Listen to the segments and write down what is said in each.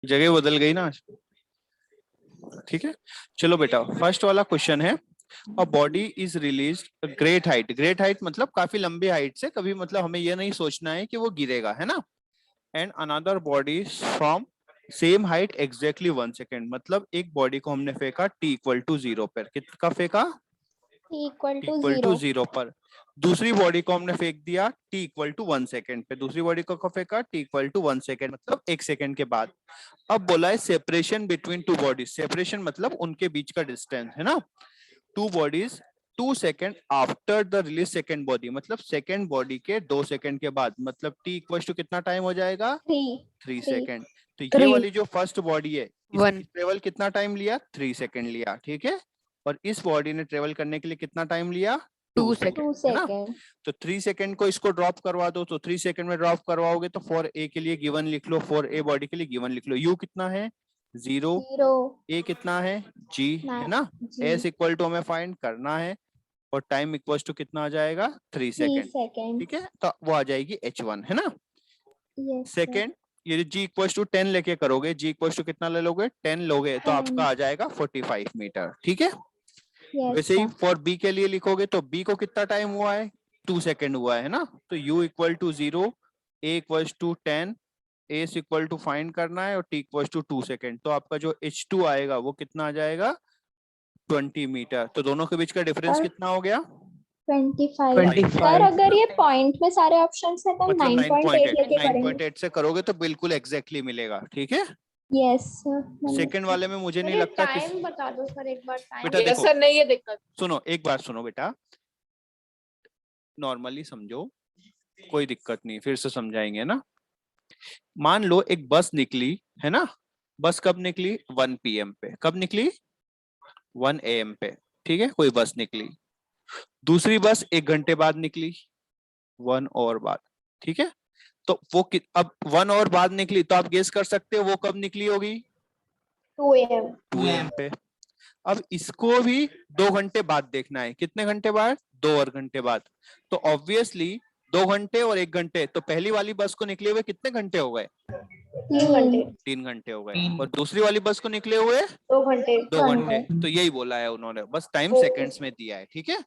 जगह बदल गई ना आज। ठीक है, चलो बेटा फर्स्ट वाला क्वेश्चन है, a body is release great height, great height मतलब काफी लंबी हाइट से, कभी मतलब हमें ये नहीं सोचना है कि वो गिरेगा, है ना। And another body from same height exactly 1 second, मतलब एक बॉडी को हमने फेंका t इक्वल टू 0 पर, कितना फेंका t equal t to equal to 0 0 पर। दूसरी बॉडी को हमने फेंक दिया t इक्वल टू 1 सेकेंड पे, दूसरी बॉडी को फेंका t इक्वल टू 1 सेकेंड, मतलब 1 सेकेंड के बाद। अब बोला है separation between two bodies, separation मतलब उनके बीच का डिस्टेंस, है ना। Two bodies 2 second after the release second body, मतलब सेकेंड बॉडी के 2 सेकेंड के बाद, मतलब t इक्वल टू कितना टाइम हो जाएगा 3 सेकेंड। तो ये 3 वाली जो फर्स्ट बॉडी है, इसने 1 ट्रेवल कितना टाइम लिया 3 सेकेंड लिया, ठीक है। और इस बॉडी ने ट्रेवल करने के लिए कितना टाइम लिया 2 2 सेकेंड, 2 है ना। सेकेंड। तो 3 सेकेंड को इसको ड्रॉप करवा दो, तो 3 सेकेंड में ड्रॉप करवाओगे तो फॉर ए के लिए गिवन लिख लो, फॉर ए बॉडी के लिए गिवन लिख लो, यू कितना है 0, 0 ए कितना है g, है ना। जी s इक्वल टू हमें फाइंड करना है, और टाइम इक्वल टू कितना आ जाएगा 3 3 सेकेंड, सेकेंड। ठीक है। तो वो आ जाएगी h1, है ना। यस सेकेंड, ये g इक्वल टू 10 लेके करोगे, g इक्वल टू कितना ले लोगे 10 लोगे, तो 10 आपका आ जाएगा 45 मीटर, ठीक है। यस वैसे ही सर। फॉर b के लिए लिखोगे तो b को कितना टाइम हुआ है 2 सेकेंड हुआ है ना। तो u equal to 0, a equal to 10, S equal to find करना है, और टी इक्वल टू 2 सेकेंड, तो आपका जो H2 आएगा वो कितना आ जाएगा 20 मीटर। तो दोनों के बीच का डिफरेंस और कितना हो गया 25 सर। अगर ये पॉइंट में सारे ऑप्शंस है तो मतलब 9.8 लेके करेंगे। 9.8 से करोगे तो बिल्कुल एग्जैक्टली मिलेगा, ठीक है। यस सेकंड वाले में मुझे नहीं लगता कि टाइम बता दो सर एक बार टाइम। बेटा देखो, सर नहीं है दिक्कत। सुनो एक बार सुनो बेटा, नॉर्मली समझो, कोई दिक्कत नहीं, फिर से समझाएंगे ना। मान लो एक बस निकली, है ना। बस कब निकली 1 PM पे, कब निकली 1 AM पे, ठीक है, कोई बस निकली। दूसरी बस 1 घंटे बाद निकली, 1 और बाद, ठीक है। तो वो अब 1 और बाद निकली, तो आप गेस कर सकते हो वो कब निकली होगी 2 AM 2 AM पे। अब इसको भी 2 घंटे बाद देखना है, कितने घंटे बाद 2 और घंटे बाद। तो ऑब्वियसली 2 घंटे और 1 घंटे, तो पहली वाली बस को निकले हुए कितने घंटे हो गए 3 घंटे 3 घंटे हो गए, और दूसरी वाली बस को निकले हुए 2 घंटे 2 घंटे। तो यही बोला है उन्होंने, बस टाइम सेकेंड्स में दिया है, ठीक है।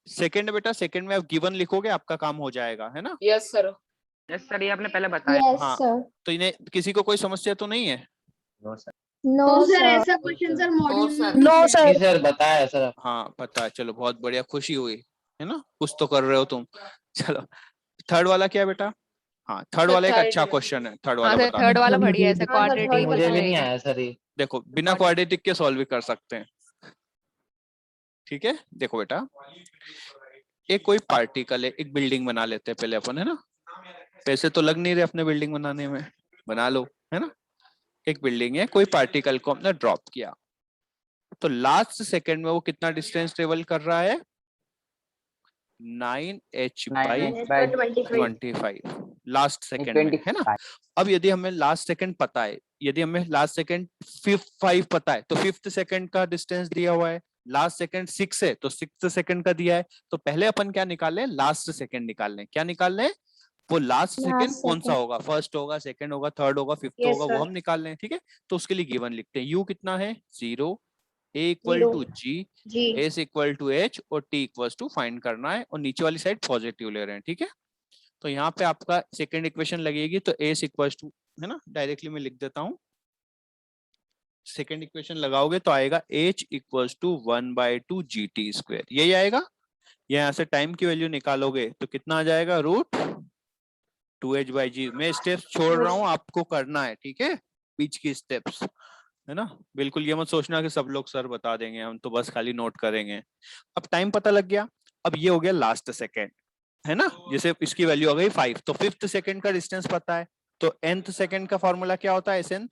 सेकंड बेटा, सेकंड में आप गिवन लिखोगे, आपका काम हो जाएगा, है ना। Yes sir. यस सर, ये आपने पहले बताया। यस हाँ। सर। तो इन्हें किसी को कोई समस्या तो नहीं है। No sir. नो सर ऐसा क्वेश्चन सर मॉड्यूल में नो नहीं सर। जी सर बताया सर। हाँ पता है, चलो बहुत बढ़िया, खुशी हुई, है ना, कुछ तो कर रहे हो तुम। चलो थर्ड वाला क्या है बेटा। हाँ थर्ड वाला एक अच्छा क्वेश्चन है, थर्ड वाला बता थर्ड दो। वाला बढ़िया है, हाँ, क्वाड्रेटिक मुझे भी नहीं आया सर ये। देखो बिना क्वाड्रेटिक के सॉल्व भी कर सकते हैं, ठीक है। देखो बेटा, एक कोई पार्टिकल है, एक बिल्डिंग बना लेते हैं पहले अपन, है ना। पैसे तो लग नहीं रहे अपने बिल्डिंग बनाने में, बना लो, है ना। एक बिल्डिंग है, कोई पार्टिकल को हमने ड्रॉप किया, तो लास्ट सेकंड में वो कितना डिस्टेंस ट्रेवल कर रहा है 9h/25 लास्ट सेकंड में, है ना। अब यदि हमें लास्ट सेकंड पता है, यदि हमें लास्ट सेकंड 5 पता है, तो 5th सेकंड का डिस्टेंस दिया हुआ है। लास्ट सेकंड 6 है तो 6th सेकंड का दिया है। तो पहले अपन क्या निकाल लें, लास्ट सेकंड निकाल लें। क्या निकाल लें, वो लास्ट सेकंड कौन सा होगा, फर्स्ट होगा, सेकंड होगा, थर्ड होगा, फिफ्थ होगा, वो हम निकाल लें, ठीक है। तो उसके लिए गिवन लिखते हैं, u कितना है 0, a equal to g, s equal to h, और t इक्वल टू फाइंड करना है, और नीचे वाली साइड पॉजिटिव ले रहे हैं, ठीक है। तो यहाँ पे आपका सेकंड इक्वेशन लगेगी, तो s इक्वल टू, है ना, डायरेक्टली मैं लिख देता हूँ। सेकंड इक्वेशन लगाओगे तो आएगा h इक्वल टू 1/2 GT², यही आएगा। यहाँ से टाइम की वैल्यू निकालोगे तो कितना आ जाएगा √2h/g। मैं स्टेप्स छोड़ रहा हूँ, आपको करना है, ठीक है, बीच की स्टेप्स, है ना। बिल्कुल ये मत सोचना कि सब लोग सर बता देंगे, हम तो बस खाली नोट करेंगे। अब टाइम पता लग गया, अब ये हो गया लास्ट सेकंड, है ना। जैसे इसकी वैल्यू आ गई 5, तो 5th सेकंड का डिस्टेंस पता है, तो nth सेकंड का फॉर्मूला क्या होता है nth,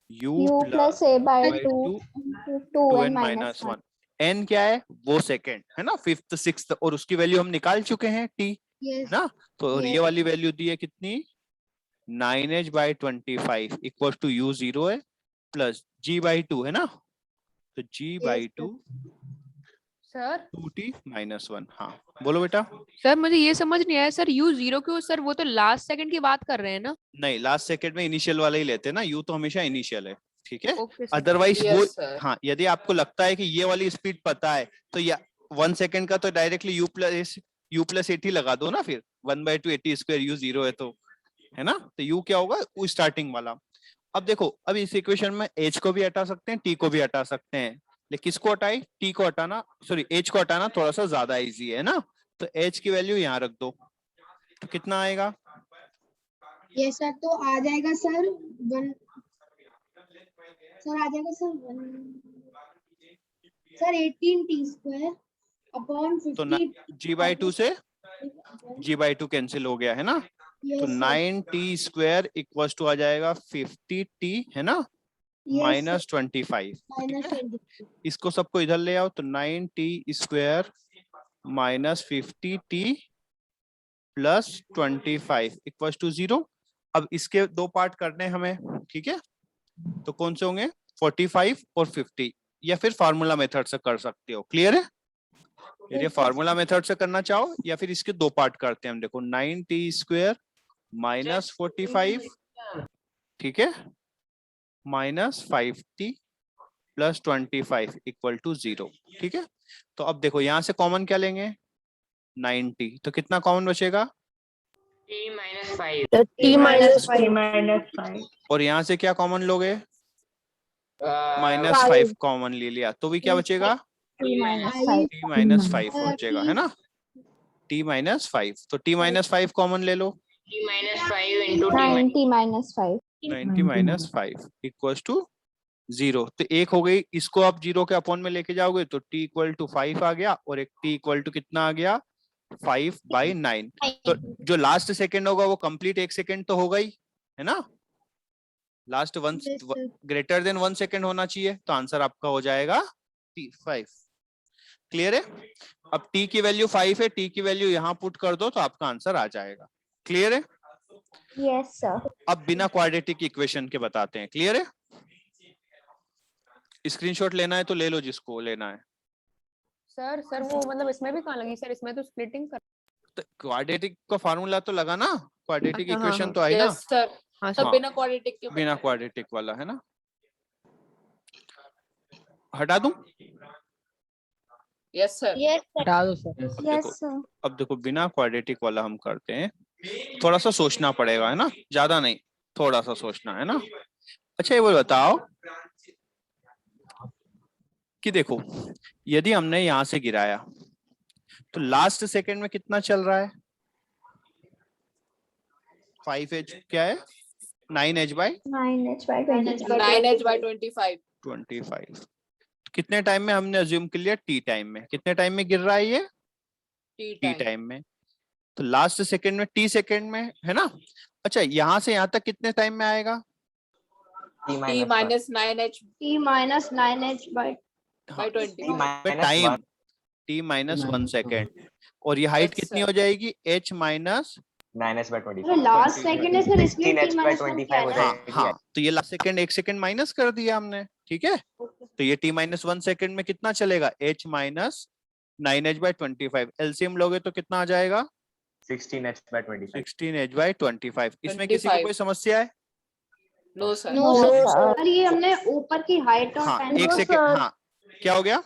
u plus a by 2 2n-1। n क्या है, वो सेकंड, है ना, 5th 6th, और उसकी वैल्यू हम निकाल चुके हैं t, ना। तो ये वाली वैल्यू दी है कितनी 9h/25 इक्वल टू u 0 है, प्लस g/2, है ना। तो g/2 सर 2t माइनस 1। हाँ बोलो बेटा। सर मुझे ये समझ नहीं आया सर, u 0 क्यों सर? वो तो लास्ट सेकंड की बात कर रहे हैं ना। नहीं, लास्ट सेकंड में इनिशियल वाला ही लेते हैं ना, यू तो हमेशा इनिशियल है, ठीक है। Okay sir. अदरवाइज वो, Yes, sir. हाँ यदि आपको लगता है कि ये वाली स्पीड पता है तो या 1 सेकंड का तो डायरेक्टली यू प्लस 80 लगा दो ना, फिर 1/2 80 स्क्वायर यू 0 है तो, है ना। तो यू क्या होगा, वो स्टार्टिंग वाला। अब देखो, अब इस इक्वेशन में एच को भी हटा सकते हैं, टी को भी हटा सकते हैं, लेकिन किसको हटाए, टी को हटाना, सॉरी एच को हटाना थोड़ा सा ज्यादा इजी है ना। तो एच की वैल्यू यहाँ रख दो, तो कितना आएगा। ये सर तो आ जाएगा सर वन, सर आ जाएगा sir one, sir 18t square upon तो 50 g/2 से g/2 कैंसिल हो गया है ना, तो 9t स्क्वायर इक्वल टू आ जाएगा 50t, है ना, माइनस 25। माइनस 20। इसको सबको इधर ले आओ, तो 9t square minus 50t plus 25 equal to 0। अब इसके दो पार्ट करने हैं हमें, ठीक है। तो कौन से होंगे, 45 और 50, या फिर फार्मूला मेथड से कर सकते हो। क्लियर है, यदि फार्मूला मेथड से करना चाहो, या फिर इसके दो पार्ट करते हैं हम। देखो 9t स्क्वायर माइनस 45, ठीक है, minus 5t plus 25 equal to 0, ठीक है। तो अब देखो यहाँ से कॉमन क्या लेंगे, 9t, तो कितना कॉमन बचेगा, T minus 5. t माइनस और यहाँ से क्या कॉमन लोगे, माइनस 5 कॉमन ले लिया, तो भी क्या बचेगा, t minus 5 t माइनस 5 बचेगा, है ना, t माइनस 5। तो t माइनस 5 कॉमन ले लो, T minus 5 into T 90 minus 5 90 minus 5 equal to 0। तो एक हो गई, इसको आप 0 के अपॉन में लेके जाओगे तो t इक्वल टू 5 आ गया, और एक t इक्वल टू कितना आ गया, 5/9। तो जो लास्ट सेकंड होगा वो कंप्लीट 1 सेकंड तो होगा ही, है ना, लास्ट 1 ग्रेटर देन 1 सेकंड होना चाहिए, तो आंसर आपका हो जाएगा t5। क्लियर है। अब t की वैल्यू 5 है, t की वैल्यू यहाँ पुट कर दो तो आपका आंसर आ जाएगा। क्लियर है। yes sir अब बिना क्वाड्रेटिक इक्वेशन के बताते हैं। क्लियर है, स्क्रीनशॉट लेना है तो ले लो जिसको लेना है। सर सर वो मतलब इसमें भी कहाँ लगी सर? इसमें तो स्प्लिटिंग कर। तो क्वाड्रेटिक का फार्मूला तो लगा ना, क्वाड्रेटिक अच्छा, हाँ, इक्वेशन हाँ। तो आई ना। यस सर, हाँ सब सर। बिना क्वाड्रेटिक के बिना क्वाड्रेटिक वाला, है ना, हटा दूं। Yes sir. हटा दो सर। अब yes देखो, sir अब देखो बिना क्वाड्रेटिक वाला हम करते हैं, थोड़ा सा सोचना पड़ेगा, है ना, ज्यादा नहीं, थोड़ा सा सोचना है ना। अच्छा ये वो बताओ कि देखो, यदि हमने यहां से गिराया तो लास्ट सेकंड में कितना चल रहा है, 5h क्या है, 9h/25। 9h/25 कितने टाइम में हमने अज्यूम कर लिया, टी टाइम में। कितने टाइम में गिर रहा है ये, टी टी टाइम टाइम में। तो लास्ट सेकंड में, टी सेकंड में, है ना। अच्छा यहाँ से यहाँ तक कितने टाइम में आएगा, T minus 9h t minus 9h by by 25 time, T minus 1 second, और ये हाइट Yes, कितनी sir. हो जाएगी, h minus, 9h/25 last second है सर, इसलिए t माइनस 1 क्या है। हाँ हाँ, तो ये लास्ट सेकंड 1 सेकंड माइनस कर दिया हमने, ठीक है। तो ये t माइनस 1 सेकंड में कितना चलेगा, h माइनस 9h/25। एलसीएम लोगे तो कितना आ जाएगा, 16h/25। इसमें किसी को 25 कोई समस्या है, नो सर। नो सर, ये हमने ऊपर की हाइट और हाँ पेन 1 सेकंड, हाँ क्या हो गया,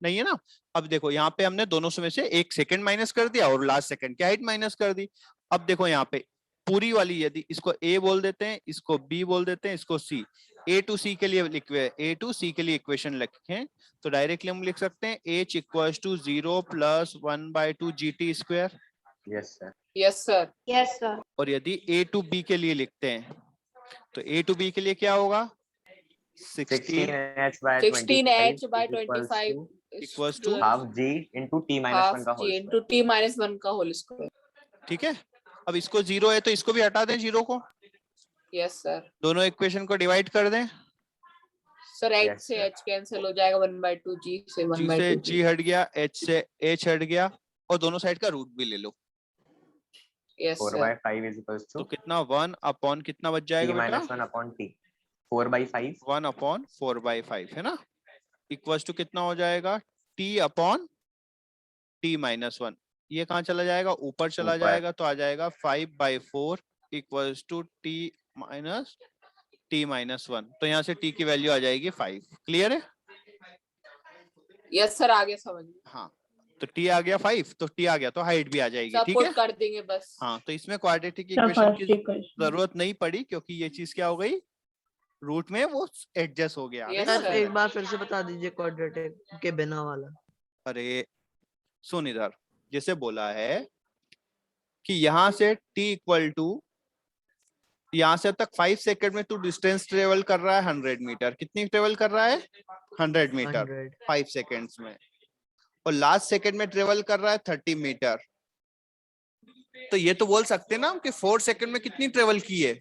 नहीं है ना। अब देखो यहाँ पे हमने दोनों में से 1 सेकंड माइनस कर दिया और लास्ट सेकंड की हाइट माइनस कर दी। अब देखो यहाँ पे पूरी वाली, यदि इसको a बोल देते हैं, इसको b बोल देते हैं, इसको c, a to c के लिए इक्वेशन लिखें तो डायरेक्टली हम लिख सकते हैं h equals to 0 plus 1/2 gt square. Yes sir. Yes sir. और यदि a to b के लिए लिखते हैं तो a to b के लिए क्या होगा, 16h/25 equals to half g into T minus 1 का होल स्क्वायर। ठीक है। अब इसको 0 है तो इसको भी हटा दें, 0 को, यस सर। दोनों इक्वेशन को डिवाइड कर दें, सर h से h कैंसिल हो जाएगा, 1/2 g से g 1/2 से g। g हट गया, h से h हट गया, और दोनों साइड का रूट भी ले लो। Yes sir. 4/5 is equals तो to कितना 1 अपॉन कितना बच t जाएगा बेटा, minus 1 upon t. 4/5 1/4/5 है ना, इक्वल्स टू कितना हो जाएगा, टी अपॉन टी माइनस 1, ये कहाँ चला जाएगा, ऊपर चला ऊपर। जाएगा, तो आ जाएगा 5/4 equals to T minus t-1। तो यहाँ से t की वैल्यू आ जाएगी 5। क्लियर है? यस सर, आगे समझ में। हाँ, तो t आ गया 5, तो t आ गया तो हाइट भी आ जाएगी। सब ठीक है, पुट कर देंगे बस। हाँ, तो इसमें क्वाड्रेटिक इक्वेशन की जरूरत नहीं पड़ी, क्योंकि ये चीज क्या हो गई, रूट में वो एडजस्ट हो गया। Yes, है ना? sir. एक बार फिर से बता दीजिए क्वाड्रेटिक के बिना वाला। अरे सुन इधर, जैसे बोला है कि यहाँ से t इक्वल टू यहाँ से तक 5 सेकंड में तू डिस्टेंस ट्रेवल कर रहा है 100 मीटर। कितनी ट्रेवल कर रहा है? 100 मीटर 5 सेकंड्स में। और लास्ट सेकंड में ट्रेवल कर रहा है 30 मीटर। तो ये तो बोल सकते हैं ना कि 4 सेकंड में कितनी ट्रेवल की है?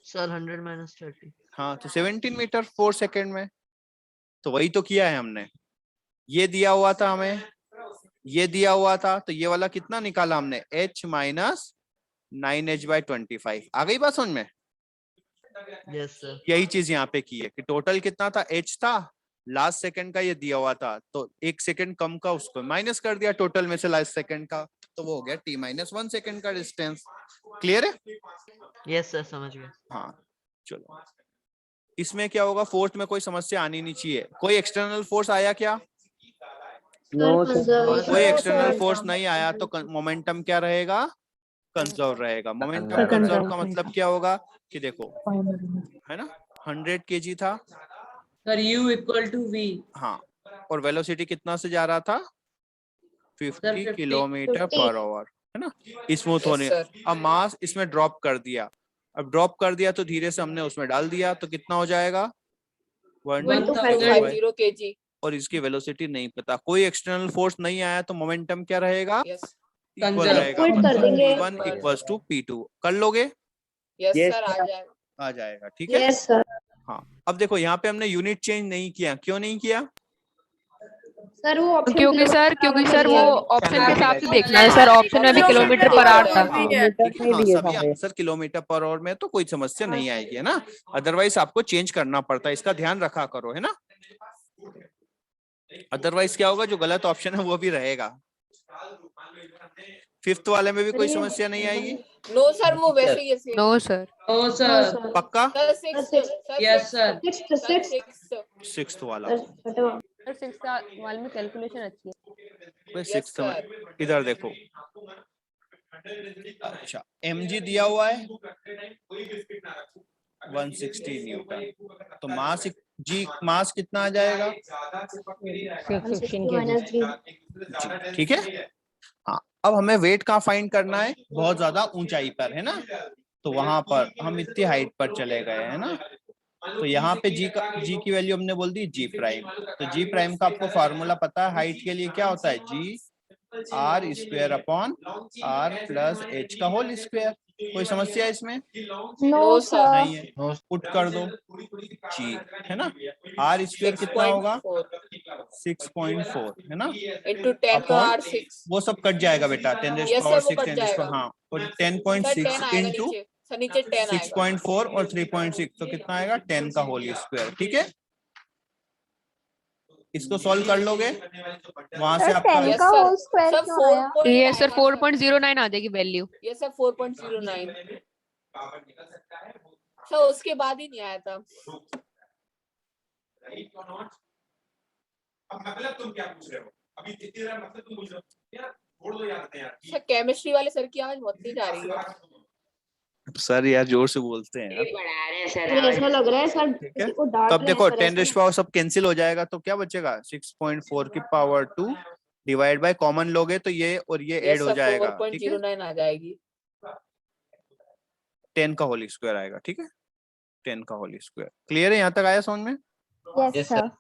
Sir 100 minus 30। हाँ, तो 17 मीटर 4 सेकंड में। तो वही तो किया है हमने। ये दिया हुआ था हमें, ये दिया हुआ था, तो ये वाला कितना निकाला हमने, h माइनस 9h/25। आ गई बात समझ में? Yes sir. यही चीज यहाँ पे की है कि टोटल कितना था, h था, लास्ट सेकंड का ये दिया हुआ था, तो 1 सेकंड कम का उसको माइनस कर दिया टोटल में से लास्ट सेकंड का, तो वो हो गया t-1 सेकंड का डिस्टेंस। क्लियर है? यस सर, समझ गया। हाँ, चलो इसमें क्या होगा, फोर्थ में कोई समस्या आनी नहीं चाहिए। कोई एक्सटर्नल फोर्स आया क्या? कोई एक्सटर्नल फोर्स नहीं आया तो मोमेंटम क्या रहेगा, कंजर्व रहेगा। मोमेंटम कंजर्व का मतलब क्या होगा कि देखो, है ना, 100 kg था sir u equal to v। हाँ, और वेलोसिटी कितना से जा रहा था, 50 किलोमीटर पर आवर, है ना, स्मूथ होने। अब मास इसमें ड्रॉप कर दिया, अब ड्रॉप कर दिया तो धीरे से हमने उसमें डाल दिया, तो कितना हो जाएगा, 1250 kg। और इसकी वेलोसिटी नहीं पता, कोई एक्सटर्नल फोर्स नहीं आया, तो मोमेंटम क्या रहेगा, यस इक्वल रहेगा, P1 इक्वल्स टू P2। कर लोगे? यस सर, आ जाएगा। आ जाएगा। ठीक है? Yes sir. हाँ, अब देखो यहाँ पे हमने यूनिट चेंज नहीं किया। क्यों नहीं किया? सर वो option क्योंकि सर वो ऑप्शन के हिसाब से देखना है सर। ऑप्शन में भी किलोमीटर पर आवर था। हाँ, ठीक है, हाँ, सभी आंसर किलोमीटर पर आवर में तो कोई समस्या नहीं आएगी, है ना। अदरवाइज आपको चेंज करना पड़ता है, इसका ध्यान रखा करो, है ना। अदरवाइज क्या होगा, जो गलत ऑप्शन है वो भी रहेगा। 5th वाले में भी कोई समस्या नहीं आएगी? नो सर, वो वैसे ही है। No sir. No sir. पक्का? Yes sir. 6th वाला, सर 6th वाले में कैलकुलेशन अच्छी है। 6th में इधर देखो, अच्छा mg दिया हुआ है 160 न्यूटन, तो मास जी, मास कितना आ जाएगा, 16 kg। ठीक है। हाँ, अब हमें वेट कहाँ फाइंड करना है, बहुत ज्यादा ऊंचाई पर, है ना, तो वहां पर हम इतनी हाइट पर चले गए, है ना। तो यहाँ पे जी की वैल्यू हमने बोल दी g प्राइम। तो g प्राइम का आपको फार्मूला पता है, हाइट के लिए क्या होता है, g r² upon r plus h का होल स्क्वायर। कोई समस्या है इसमें? No sir. नहीं है, पुट कर दो g, है ना। r² कितना होगा, 6.4, है ना, into 10 का अपॉन r6। वो सब कट जाएगा बेटा, 10⁻⁶ 10⁻, हाँ, और 10.6 इंटू नीचे 10 आएगा। 6.4 और 3.6, तो कितना आएगा, 10 का होल स्क्वायर। ठीक है, इसको सॉल्व कर लोगे, वहां से आपका 10 का होल स्क्वायर क्यों आया? ये सर 4.09 आ जाएगी वैल्यू। ये सर 4.09। सर उसके बाद ही नहीं आया था। तुम क्या पूछ रहे हो अभी, जितनी देर मतलब तुम पूछ रहे हो यार, छोड़ दो यार यार। सर केमिस्ट्री वाले सर की आवाज बहुत तेज आ रही है। सर यार जोर से बोलते हैं। बढ़ा रहे हैं सर। ऐसा लग रहा है सर ठीक है, किसी को डांट तब रहे देखो हैं सर 10 रेज़ पावर सब कैंसिल हो जाएगा, तो क्या बचेगा, 6.4 की पावर 2 डिवाइड बाय कॉमन लोगे तो ये और ये ऐड हो जाएगा। ठीक है, 4.09 आ जाएगी। 10 का होल स्क्वायर आएगा। ठीक है, 10 का होल स्क्वायर। क्लियर है, यहाँ तक आया समझ में? Yes sir.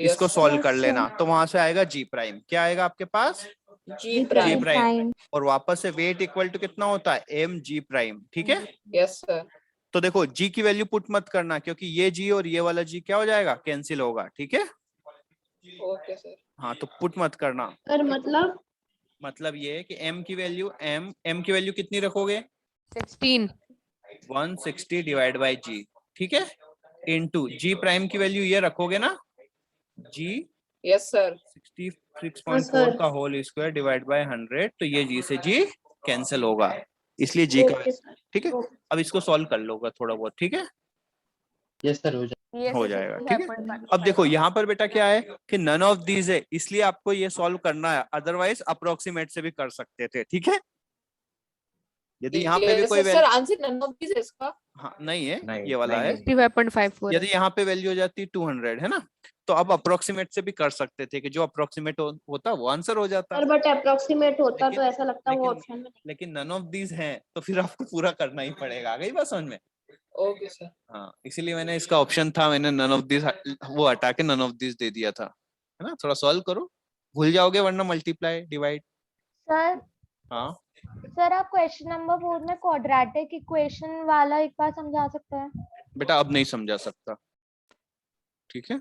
इसको सॉल्व कर लेना, तो वहां से आएगा g प्राइम। क्या आएगा आपके पास, जी g प्राइम। प्राइम, और वापस से वेट इक्वल टू कितना होता है, mg प्राइम। ठीक है, यस सर। तो देखो g की वैल्यू पुट मत करना, क्योंकि ये g और ये वाला g क्या हो जाएगा, कैंसिल होगा। ठीक है, ओके सर। हाँ, तो पुट मत करना। सर मतलब ये है कि m की वैल्यू कितनी रखोगे, 16। 160 डिवाइड बाई g। ठीक है, इनटू g प्राइम की वैल्यू ये रखोगे ना, जी यस सर 66.4 का होल स्क्वायर डिवाइड बाय 100, तो ये जी से जी कैंसिल होगा, इसलिए जी का, ठीक है। अब इसको सॉल्व कर लोगा थोड़ा बहुत, ठीक है, यस सर हो जाएगा, ठीक है। अब देखो यहाँ पर बेटा क्या है कि नन ऑफ दीज है, इसलिए आपको ये सॉल्व करना है, अदरवाइज अप्रोक्सीमेट से भी कर सकते थे, ठीक है। यदि यहाँ पे भी कोई sir answer none of this है इसका। हाँ नहीं है, नहीं, ये वाला नहीं, है। नहीं। 55.54 यदि यहाँ पे वैल्यू हो जाती 200 है ना, तो अब अप्रोक्सीमेट से भी कर सकते थे कि जो अप्रोक्सीमेट होता वो आंसर हो जाता। सर बट अप्रोक्सीमेट होता तो ऐसा लगता वो लेकिन- ऑप्शन में नहीं। लेकिन नन ऑफ दीज हैं तो फिर आपको पूरा करना ही पड़ेगा, आ गई बात समझ में। Okay sir. हाँ इसीलिए मैंने इसका ऑप्शन था, मैंने नन ऑफ दिस वो हटा के नन ऑफ दिस दे दिया था, है ना। थोड़ा सॉल्व करो, भूल जाओगे वरना मल्टीप्लाई डिवाइड। सर हाँ सर आप क्वेश्चन नंबर 4 में क्वाड्रेटिक इक्वेशन वाला एक बार समझा सकते हैं? बेटा अब नहीं समझा सकता, ठीक है।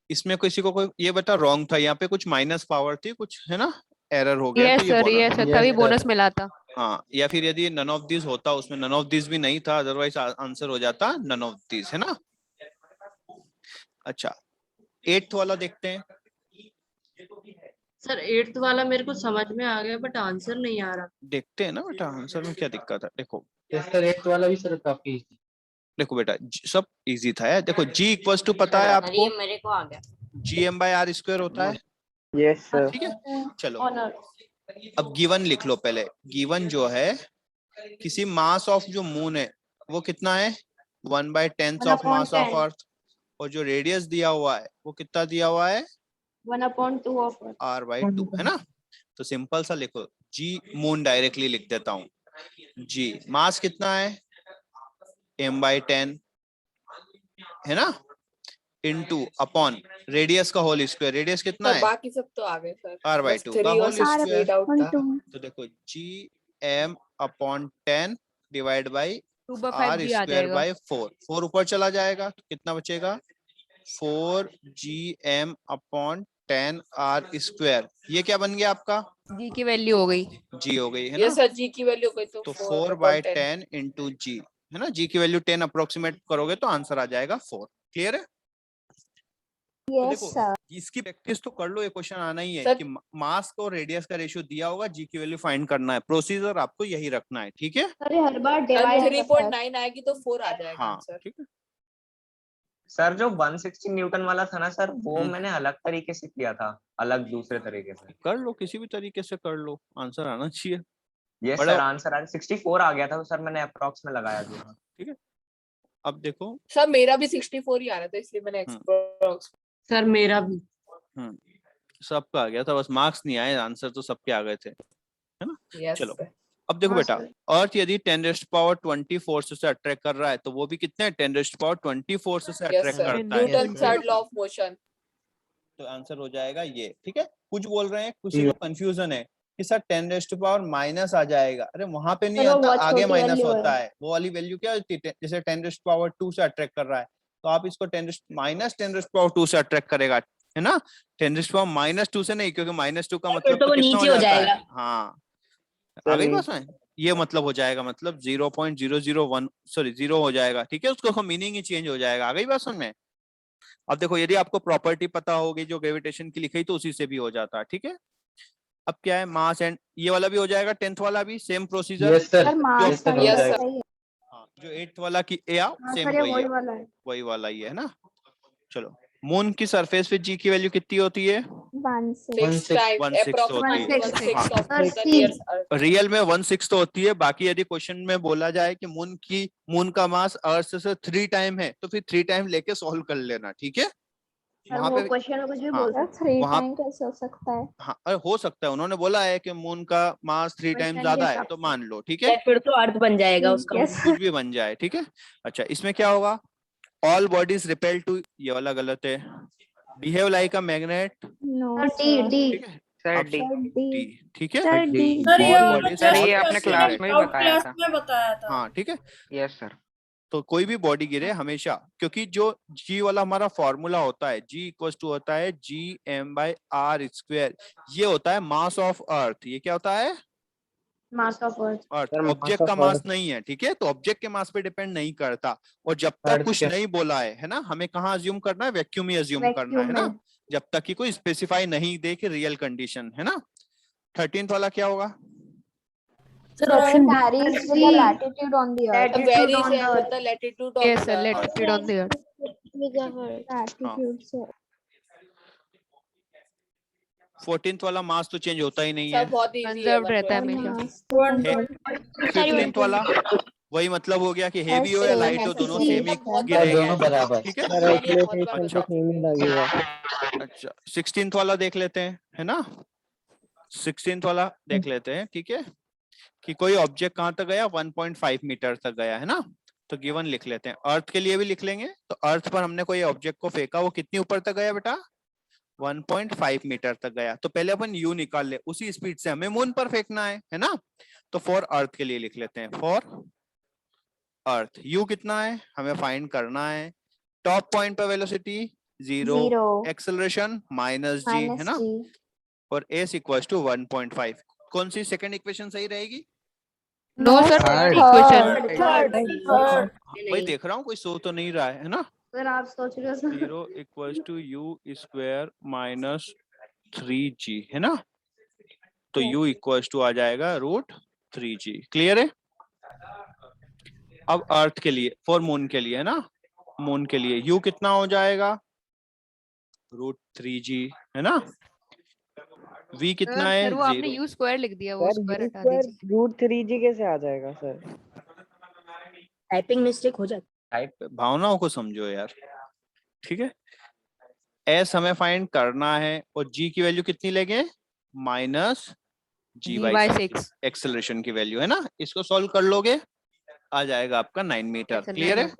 इसमें किसी को कोई ये बेटा रॉन्ग था, यहाँ पे कुछ माइनस पावर थी कुछ, है ना, एरर हो गया, यस तो ये sir bonus. Yes sir Yes, तभी sir. बोनस मिला था। हाँ या फिर यदि नन ऑफ दिस होता, उसमें नन ऑफ दिस भी नहीं था, अदरवाइज आंसर हो जाता नन ऑफ दिस, है ना। अच्छा 8th वाला देखते हैं। सर 8th वाला मेरे को समझ में आ गया बट आंसर नहीं आ रहा। देखते हैं ना बेटा आंसर में क्या दिक्कत है। देखो यस सर 8th वाला भी सर काफी easy। देखो बेटा सब इजी था यार। देखो जी इक्वल्स टू पता है आपको, मेरे को आ गया। G M by R square होता है, यस सर ठीक है। चलो ऑनर अब गिवन लिख लो पहले। गिवन जो है किसी मास ऑफ जो मून है वो कितना है 1/10 ऑफ मास ऑफ 1/10 अर्थ, और जो रेडियस दिया हुआ है वो कितना दिया हुआ है 1/2 ऑफ r/2, है ना। तो सिंपल सा लिखो, जी मून डायरेक्टली लिख देता हूँ, जी मास कितना है m/10 है ना, इनटू अपॉन रेडियस का होल स्क्वायर, रेडियस कितना है बाकी सब तो आ गए सर। r/2 बस का 3 और होल 6 स्क्वायर। डाउट था। तो देखो G m upon 10 divide by 2/5 r G आ स्क्वायर जाएगा। बाई 4 ऊपर चला जाएगा तो कितना बचेगा 4gm अपॉन 10 r स्क्वायर। ये क्या बन गया आपका, जी की वैल्यू हो गई। जी हो गई है ये ना। सर जी की वैल्यू गई तो तो 4/10 इंटू जी, है ना, जी की वैल्यू 10 अप्रोक्सीमेट करोगे तो आंसर आ जाएगा 4। क्लियर है। यस देखो सर। इसकी प्रैक्टिस तो कर लो, ये क्वेश्चन आना ही है सर- कि मास को रेडियस का रेशियो दिया होगा, जी की वैल्यू फाइंड करना है, प्रोसीजर आपको यही रखना है, ठीक है। अरे हर बार डिवाइड 3.9 आएगी तो 4 आ जाएगा हाँ आंसर। ठीक है। सर जो 160 न्यूटन वाला था ना सर, वो हम्म। मैंने अलग तरीके से किया था, अलग दूसरे तरीके से। कर लो किसी भी तरीके से कर लो, आंसर आना चाहिए। यस बड़ा- सर आंसर आ 64 आ गया था सर, मैंने अप्रॉक्स में लगाया था। ठीक है। अब देखो सर मेरा भी 64 ही आ रहा था इसलिए मैंने एक्सप्रोक्स। सर मेरा भी। सबका आ गया था, बस मार्क्स नहीं आए, आंसर तो सबके आ गए थे, है ना। यस चलो सर। अब देखो हाँ, बेटा, अर्थ यदि 10⁻20 फोर्स से अट्रैक्ट कर रहा है तो वो भी कितने 10⁻20 फोर्स से यस अट्रैक्ट सर। करता है, Newton Yes, third law of motion. तो आंसर हो जाएगा ये। ठीक है। कुछ बोल रहे हैं, किसी को कंफ्यूजन है कि सर 10⁻- आ जाएगा, अरे वहां पे नहीं सर, वो आता, बहुत आगे छोटी माइनस value होता है। वो वाली वैल्यू क्या होती है, जैसे 10⁻2 से अट्रैक्ट कर रहा है तो आप इसको 10⁻2 से अट्रैक्ट करेगा, है ना। 10⁻2 से नहीं, क्योंकि -2 का मतलब तो वो कितना नीचे हो हो जाता है। जाएगा। हाँ आ गई बात में, ये मतलब हो जाएगा, मतलब 0.001 सॉरी 0 हो जाएगा। ठीक है, उसका मीनिंग ही चेंज हो जाएगा। आ गई बात समझ में। अब देखो यदि आपको प्रॉपर्टी पता होगी जो ग्रेविटेशन की लिखी तो उसी से भी हो जाता है। ठीक है। अब क्या है, मास एंड ये वाला भी हो जाएगा, 10th वाला भी same procedure. Yes sir, sir mass का Yes, ये sir. सही है। हाँ, जो 8th वाला की या सेम सर ये वही वही है, वाला है। वही वाला ही है ना। चलो, मून की सरफेस पे जी की वैल्यू कितनी होती है? 1 से 6 टाइम 1/6 होती है। 1/6 ऑफ हाँ। The years earth. रियल में 1/6 होती है। बाकी यदि क्वेश्चन में बोला जाए कि मून का मास अर्थ से 3 टाइम है तो फिर 3 टाइम लेके सॉल्व कर लेना। ठीक है। सर वहां वो पे क्वेश्चन में कुछ भी हाँ, बोल सर सकते 3 वहाँ- टाइम कैसे हो सकता है? हाँ अरे हो सकता है, उन्होंने बोला है कि मून का मास 3 टाइम Question ज्यादा के है हिसाब तो मान लो। ठीक है, फिर तो अर्थ बन जाएगा उसका। यस कुछ भी बन जाए। ठीक है। अच्छा, इसमें क्या होगा, ऑल बॉडीज रिपेल टू, ये वाला गलत है, behave like a magnet. No हैं। डी डी ठीक है, सर अब डी सर डी डी। ठीक है, सर डी सर ये All वाला bodies सर all ये आपने accelerate. क्लास में भी आउट बताया क्लास था। में बताया था। हाँ ठीक है। Yes sir. तो कोई भी बॉडी गिरे हमेशा, क्योंकि जो जी वाला हमारा फॉर्मूला होता है, जी इक्वल टू होता है GM/r², ये होता है मास ऑफ अर्थ। ये क्या होता है, mass of earth. Earth Sir, mass object of का मास Earth- नहीं है, ठीक है, तो ऑब्जेक्ट के मास पे डिपेंड नहीं करता। और जब तक Earth कुछ के- नहीं बोला है ना, हमें कहाँ अज्यूम करना है, वैक्यूम ही अज्यूम करना है ना, जब तक कि कोई स्पेसिफाई नहीं दे कि रियल कंडीशन है ना। 13th वाला क्या होगा? Sir, varies with the latitude on the earth. Varies with the latitude of Yes, sir. the Latitude on the earth. Latitude से 14th वाला मास तो चेंज होता ही नहीं है। सब बहुत easy है कंजर्व्ड रहता है हमेशा। 15th वाला वही मतलब हो गया कि हेवी हो या Same, लाइट हो, दोनों सेम ही बहुत गिरेंगे, दोनों बराबर। ठीक है। Sir, इसलिए बहुत acceleration अच्छा। तो same ही लगेगा। अच्छा 16th वाला देख लेते हैं, है ना। 16th वाला देख लेते हैं, ठीक है, कि कोई ऑब्जेक्ट कहाँ तक गया, 1.5 मीटर तक गया है ना। तो गिवन लिख लेते हैं, अर्थ के लिए भी लिख लेंगे। तो अर्थ पर हमने कोई ऑब्जेक्ट को फेंका, वो कितनी ऊपर तक गया बेटा, 1.5 मीटर तक गया। तो पहले अपन यू निकाल ले, उसी स्पीड से हमें मून पर फेंकना है ना। तो फॉर अर्थ के लिए लिख लेते हैं, फॉर अर्थ यू कितना है हमें फाइंड करना है। टॉप पॉइंट पर वेलोसिटी 0, एक्सेलरेशन -g है ना, और s इक्वल्स टू 1.5। कौन सी सेकंड इक्वेशन सही रहेगी? No, sir. Third. Equation. वही देख रहा हूँ, कोई सो तो नहीं रहा है ना। सर आप सोच रहे हो sir? 0 equals to u square minus 3g है ना। तो u इक्वल्स टू आ जाएगा √3g। क्लियर है? अब अर्थ के लिए, फॉर मून के लिए है ना, मून के लिए u कितना हो जाएगा, √3g है ना। v कितना है, सर वो आपने 0। यू स्क्वायर लिख दिया, वो स्क्वायर हटा दीजिए। √3g कैसे आ जाएगा सर? टाइपिंग मिस्टेक हो जाती टाइप भावनाओं को समझो यार, ठीक है। s हमें फाइंड करना है और g की वैल्यू कितनी लेंगे, -g/6 एक्सेलरेशन की वैल्यू है ना। इसको सॉल्व कर लोगे, आ जाएगा आपका 9 मीटर। क्लियर है?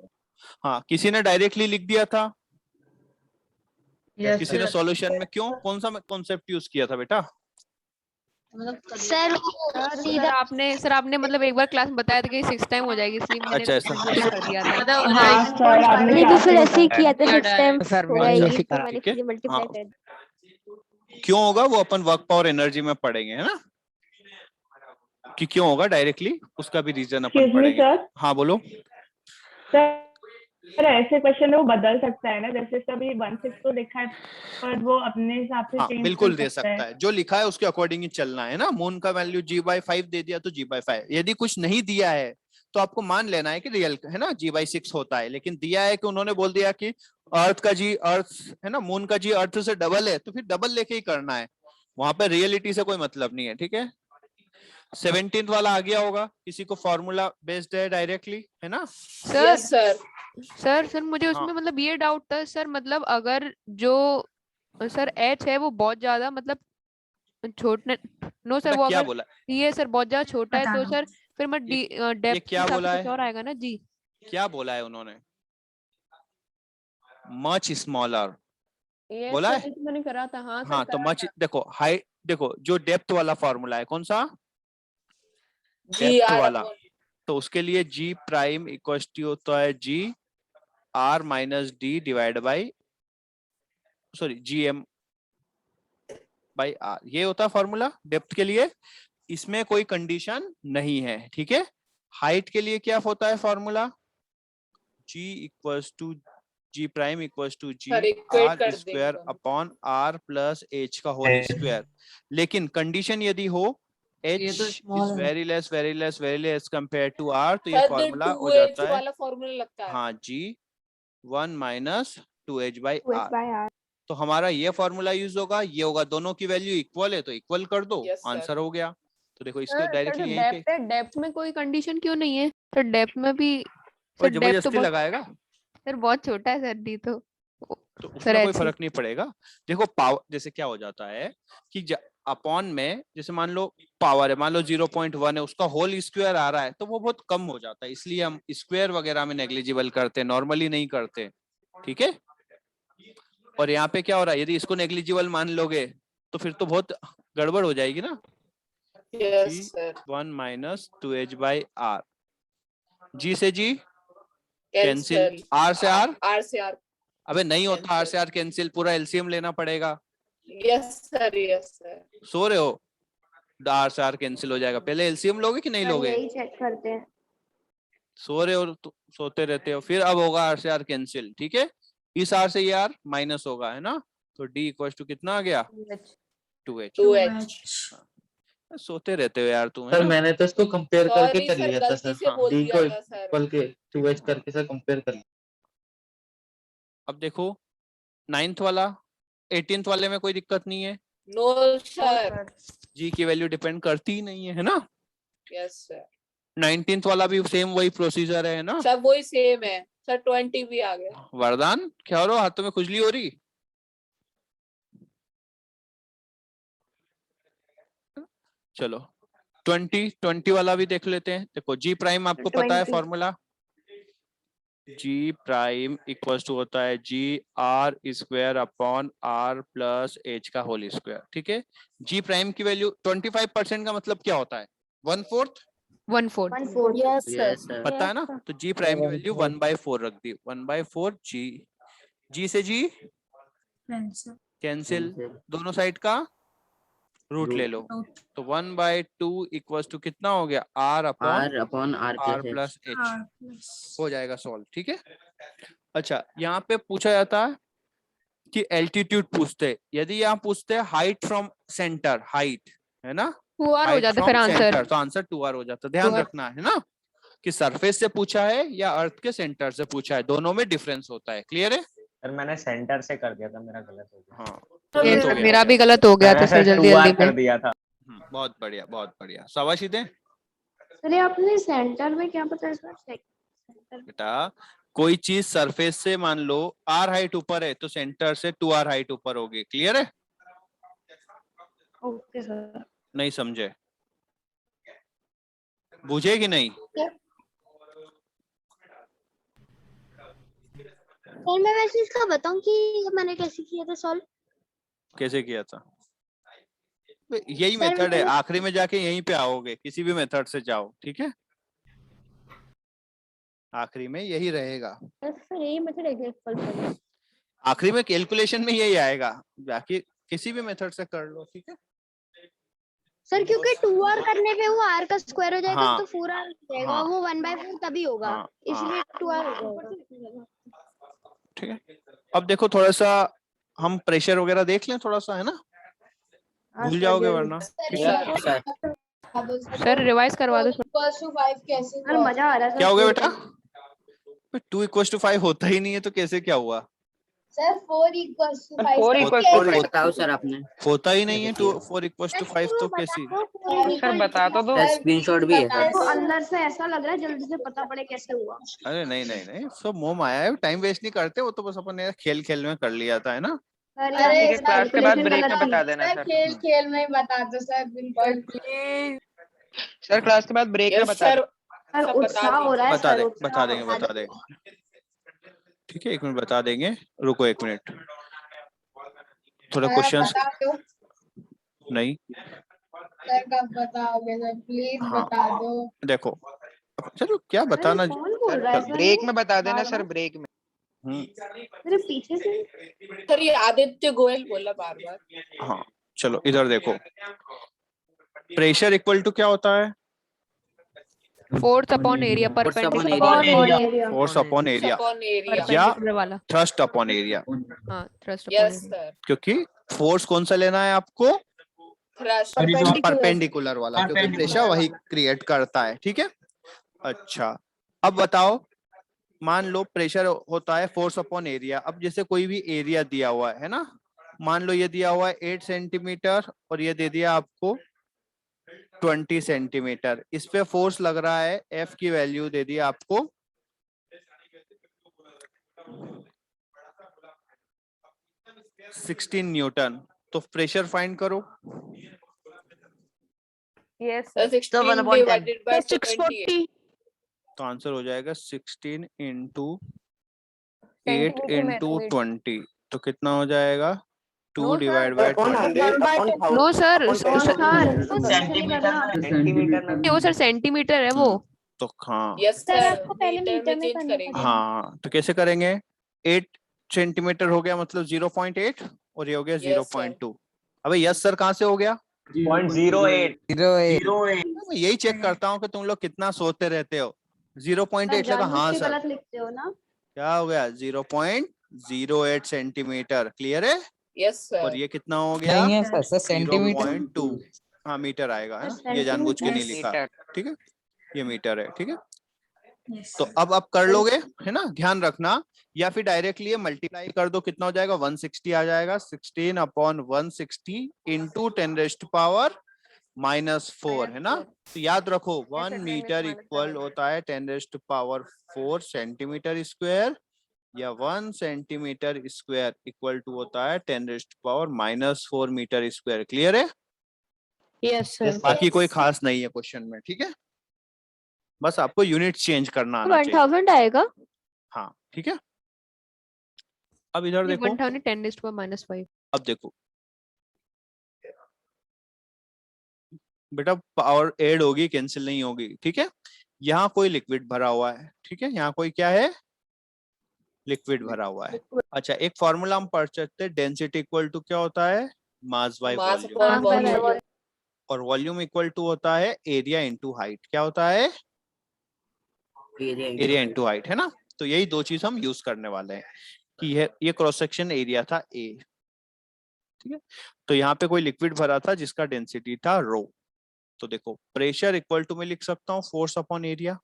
हाँ, किसी ने डायरेक्टली लिख दिया था, है। किसी ने सॉल्यूशन में क्यों, कौन सा कॉन्सेप्ट यूज किया था बेटा? सर सर आपने मतलब एक बार क्लास में बताया था कि 6 टाइम हो जाएगी, इसलिए मैंने अच्छा, ऐसा। simplify कर दिया था। मतलब हाँ सर आपने भी फिर ऐसे ही किया था, क्या 6 टाइम सर हो मैंने जाएगी, सीखा। तो मैंने ठीक है? फिर मल्टीप्लाई हाँ। कर दिया। क्यों होगा वो अपन वर्क पावर एनर्जी में पढ़ेंगे, है ना, कि क्यों होगा डायरेक्टली, उसका भी रीजन अपन पढ़ेंगे। हाँ बोलो। सर ऐसे क्वेश्चन में वो बदल सकता है ना, जैसे सभी 1/6 तो लिखा है पर वो अपने हिसाब से हाँ चेंज बिल्कुल कर दे सकता है, जो लिखा है उसके अकॉर्डिंग ही चलना है ना। मून का वैल्यू g/5 दे दिया तो g/5, यदि कुछ नहीं दिया है तो आपको मान लेना है कि रियल है ना, g/6 होता है। लेकिन दिया है कि उन्होंने बोल दिया कि अर्थ का g अर्थ है ना, मून का g अर्थ से डबल है, तो फिर डबल लेके ही करना है, वहां पे रियलिटी से कोई मतलब नहीं है, ठीक है। 17th वाला आ गया होगा, किसी को फॉर्मूला बेस्ड है डायरेक्टली, है ना। सर मुझे उसमें मतलब ये डाउट था सर, मतलब अगर जो सर h है वो बहुत ज्यादा मतलब छोटे, नो सर वो क्या अगर बोला ये सर बहुत ज्यादा छोटा है तो सर फिर मैं डेप्थ क्या बोला है? कुछ और आएगा ना जी। क्या बोला है उन्होंने, मच स्मॉलर बोला है। मैंने करा था। हाँ हाँ तो मच, देखो हाइट, देखो जो डेप्थ वाला फॉर्मूला है कौन सा, डेप्थ वाला, तो उसके लिए g प्राइम इक्वल टू होता है g r minus D divide by sorry gm by r, ये होता है फॉर्मूला डेप्थ के लिए। इसमें कोई कंडीशन नहीं है, ठीक है। हाइट के लिए क्या होता है formula, g equals to g prime equals to g r square upon r plus h का होल स्क्वायर। लेकिन कंडीशन यदि हो h is very less compare to r, तो ये फॉर्मूला हो जाता है वाला फॉर्मूला लगता है। हाँ g 1 minus 2h by r। तो हमारा ये फॉर्मूला यूज होगा, ये होगा, दोनों की वैल्यू इक्वल है तो इक्वल कर दो, आंसर हो गया। तो देखो इसको डायरेक्टली यहीं पे डेप्थ में कोई कंडीशन क्यों नहीं है सर, डेप्थ में भी और जबरदस्ती लगाएगा सर, बहुत छोटा है सर डी तो उसमें कोई फर्क नहीं पड़ेगा। देखो पावर जैसे क्या हो जाता है कि अपॉन में, जैसे मान लो पावर है, मान लो 0.1 है, उसका होल स्क्वायर आ रहा है तो वो बहुत कम हो जाता है, इसलिए हम स्क्वायर वगैरह में नेग्लिजिबल करते हैं, नॉर्मली नहीं करते, ठीक है। और यहाँ पे क्या हो रहा है, यदि इसको नेग्लिजिबल मान लोगे तो फिर तो बहुत गड़बड़ हो जाएगी ना। 1 minus 2h by r, g से g कैंसिल, r से r अबे नहीं होता, r से r कैंसिल, पूरा एलसीएम लेना पड़ेगा। यस सर सो रहे हो? आर से आर कैंसिल हो जाएगा। पहले एलसीएम लोगे कि नहीं लोगे? यही चेक करते हैं। सो रहे हो तो सोते रहते हो, फिर अब होगा आर से आर कैंसिल, ठीक है। इस आर से ये आर माइनस होगा, है ना, तो डी इक्वल टू कितना आ गया? 2h। 2h। सोते रहते हो यार तुम, है सर ना? मैंने तो इसको कंपेयर करके सॉरी कर सर, लिया था गलती सर। से बोल डी दिया को था सर। इक्वल के 2h करके सर कंपेयर कर लिया। अब देखो 9th वाला 18th वाले में कोई दिक्कत नहीं है, नो सर। जी की वैल्यू डिपेंड करती ही नहीं है ना। Yes sir. 19th वाला भी सेम वही प्रोसीजर है ना। सब वही सेम है सर। 20 भी आ गया। वरदान क्या हो रहा, हाथों में खुजली हो रही? चलो 20 वाला भी देख लेते हैं। देखो जी प्राइम आपको पता है 20। Formula, g prime equal to होता है g R square upon R plus h का होल स्क्वायर, ठीक है। जी प्राइम की वैल्यू 25% का मतलब क्या होता है? 1/4 1/4। Yes sir. पता है ना, तो जी प्राइम की वैल्यू 1/4 रख दी। 1/4 जी, जी से जी कैंसिल, दोनों साइड का रूट ले लो, तो 1/2 इक्वल टू कितना हो गया? R upon R plus H हो जाएगा सॉल्व, ठीक है। अच्छा यहाँ पे पूछा जाता है कि एल्टीट्यूड पूछते, यदि यहाँ पूछते हैं हाइट फ्रॉम सेंटर, हाइट है ना, 2R हो हाइट जाता फ्रॉम फिर आंसर। सेंटर, तो आंसर 2r हो जाता। ध्यान 2R। रखना है ना कि सरफेस से पूछा है या अर्थ के सेंटर से पूछा है, दोनों में डिफरेंस होता है। क्लियर है? सर मैंने सेंटर से कर दिया था, मेरा गलत हो गया। हाँ ये गलत हो तो गया। मेरा भी गलत हो गया था मैंने सर, सर जल्दी 2R जल्दी कर में। दिया था। बहुत बढ़िया, बहुत बढ़िया, शाबाश दे। अरे आपने सेंटर में क्या पता सर? सेंटर बेटा कोई चीज सरफेस से मान लो r हाइट ऊपर है तो सेंटर से 2r हाइट ऊपर होगी। क्लियर है? Okay sir. नहीं समझे? बुझे कि नहीं? सर मैं वैसे इसका बताऊं कि मैंने कैसे किया था सॉल्व? कैसे किया था? यही सर, मेथड है, मैंने- आखिरी में जाके यहीं पे आओगे, किसी भी मेथड से जाओ, ठीक है, आखिरी में यही रहेगा। सर यही मेथड है। आखिरी में कैलकुलेशन में यही आएगा, बाकी किसी भी मेथड से कर लो, ठीक है। सर क्योंकि 2r करने पे वो r का स्क्वायर हो जाएगा, हाँ, तो 4r हो जाएगा, हाँ, वो 1/4 तभी होगा, हाँ, इसलिए 2r हो जाएगा। ठीक है। अब देखो थोड़ा सा हम प्रेशर वगैरह देख लें थोड़ा सा, है ना, भूल जाओगे वरना। ठीक है सर रिवाइज करवा दो। सर मजा आ रहा है। क्या हो गया बेटा? 2 = 5 होता ही नहीं है तो कैसे क्या हुआ? सर 4 = 5 4 बताओ सर आपने। होता ही नहीं है 4 = 5 तो कैसी? सर बता तो दो। स्क्रीनशॉट भी है सर। तो अंदर से ऐसा लग रहा है जल्दी से पता पड़े कैसे हुआ। अरे नहीं नहीं नहीं, सब मोह माया है, टाइम वेस्ट नहीं करते, वो तो बस अपन ने खेल खेल में कर लिया था, है ना। अरे क्लास के बाद ब्रेक में बता देना सर। खेल में बता दो सर, बिल्कुल सर क्लास के बाद ब्रेक में बता सर। सर उत्साह हो रहा है। बता सर, दे, उत्साह बता देंगे, हो रहा है। बता देंगे, ठीक है, 1 मिनट बता देंगे, रुको 1 मिनट, थोड़ा क्वेश्चंस नहीं। सर कब बताओगे सर, प्लीज हाँ, बता दो। देखो चलो क्या बताना। कौन बोल रहा है सर? ब्रेक में बता देना सर, ब्रेक में। मेरे पीछे से। सर ये आदित्य गोयल बोला बार बार। हाँ चलो इधर देखो, प्रेशर इक्वल टू क्या होता है? Force upon area, force upon area या परपेंडिकुलर वाला। Thrust upon area. हाँ थ्रस्ट यस अपॉन सर। क्योंकि फोर्स कौन सा लेना है आपको? थ्रस्ट। परपेंडिकुलर वाला, क्योंकि प्रेशर वही क्रिएट करता है, ठीक है। अच्छा अब बताओ, मान लो प्रेशर होता है फोर्स अपॉन एरिया। अब जैसे कोई भी एरिया दिया हुआ है ना, मान लो ये दिया हुआ है 8 सेंटीमीटर और ये दे दिया आपको 20 सेंटीमीटर, इस पे फोर्स लग रहा है, F की वैल्यू दे दी आपको 16 न्यूटन। तो प्रेशर फाइंड करो। Yes sir 16 divided by 28। तो आंसर हो जाएगा 16 × 8 × 20, तो कितना हो जाएगा? 2 डिवाइड बाय 20। नो सर, वो सेंटीमीटर सर सेंटीमीटर है वो। तो हाँ, यस सर, सर, आपको पहले मीटर में चेंज करना करेंगे। हाँ तो कैसे करेंगे? 8 सेंटीमीटर हो गया मतलब 0.8 और ये हो गया Yes, sir. 0.2। अबे यस सर कहाँ से हो गया? 0.08 मैं यही चेक करता हूँ कि तुम लोग कितना सोते रहते हो। 0.8 लगा, हाँ सर। लिखते हो ना। क्या हो गया? 0.08 सेंटीमीटर। क्लियर है? यस और सर। ये कितना हो गया? नहीं है सर, सेंटीमीटर। 0.2। हाँ मीटर आएगा, है ना? ये जानबूझ के नहीं लिखा, ठीक है? ये मीटर है, ठीक है? तो अब कर लोगे, है ना? ध्यान रखना, या फिर डायरेक्टली मल्टीप्लाई कर दो, कितना हो जाएगा? 160 आ जाएगा। 16/160 इंटू 10⁻⁻⁴, है ना? तो याद रखो 1 मीटर इक्वल होता है 10⁻⁴ सेंटीमीटर स्क्वायर, या 1 सेंटीमीटर स्क्वायर इक्वल टू होता है 10⁻⁻⁴ मीटर स्क्वायर। क्लियर है? Yes sir. बाकी कोई खास नहीं है क्वेश्चन में, ठीक है? बस आपको यूनिट चेंज करना आना चाहिए। 1000 आएगा। हाँ ठीक है। अब इधर देखो, 10⁻⁻⁵। अब देखो बेटा, पावर ऐड होगी, कैंसिल नहीं होगी, ठीक है? यहाँ कोई लिक्विड भरा हुआ है, ठीक है? यहाँ कोई क्या है? लिक्विड भरा हुआ है। अच्छा, एक फॉर्मूला हम पढ़ सकते हैं, डेंसिटी इक्वल टू क्या होता है? Mass by mass volume. Upon volume. और वॉल्यूम इक्वल टू होता है एरिया इनटू हाइट। क्या होता है? एरिया इनटू हाइट, है ना? तो यही दो चीज हम यूज करने वाले हैं कि ये क्रॉस सेक्शन एरिया था ए, ठीक है? तो यहाँ पे कोई लिक्विड भरा था जिसका डेंसिटी था रो। तो देखो, प्रेशर इक्वल टू में लिख सकता हूँ force upon area.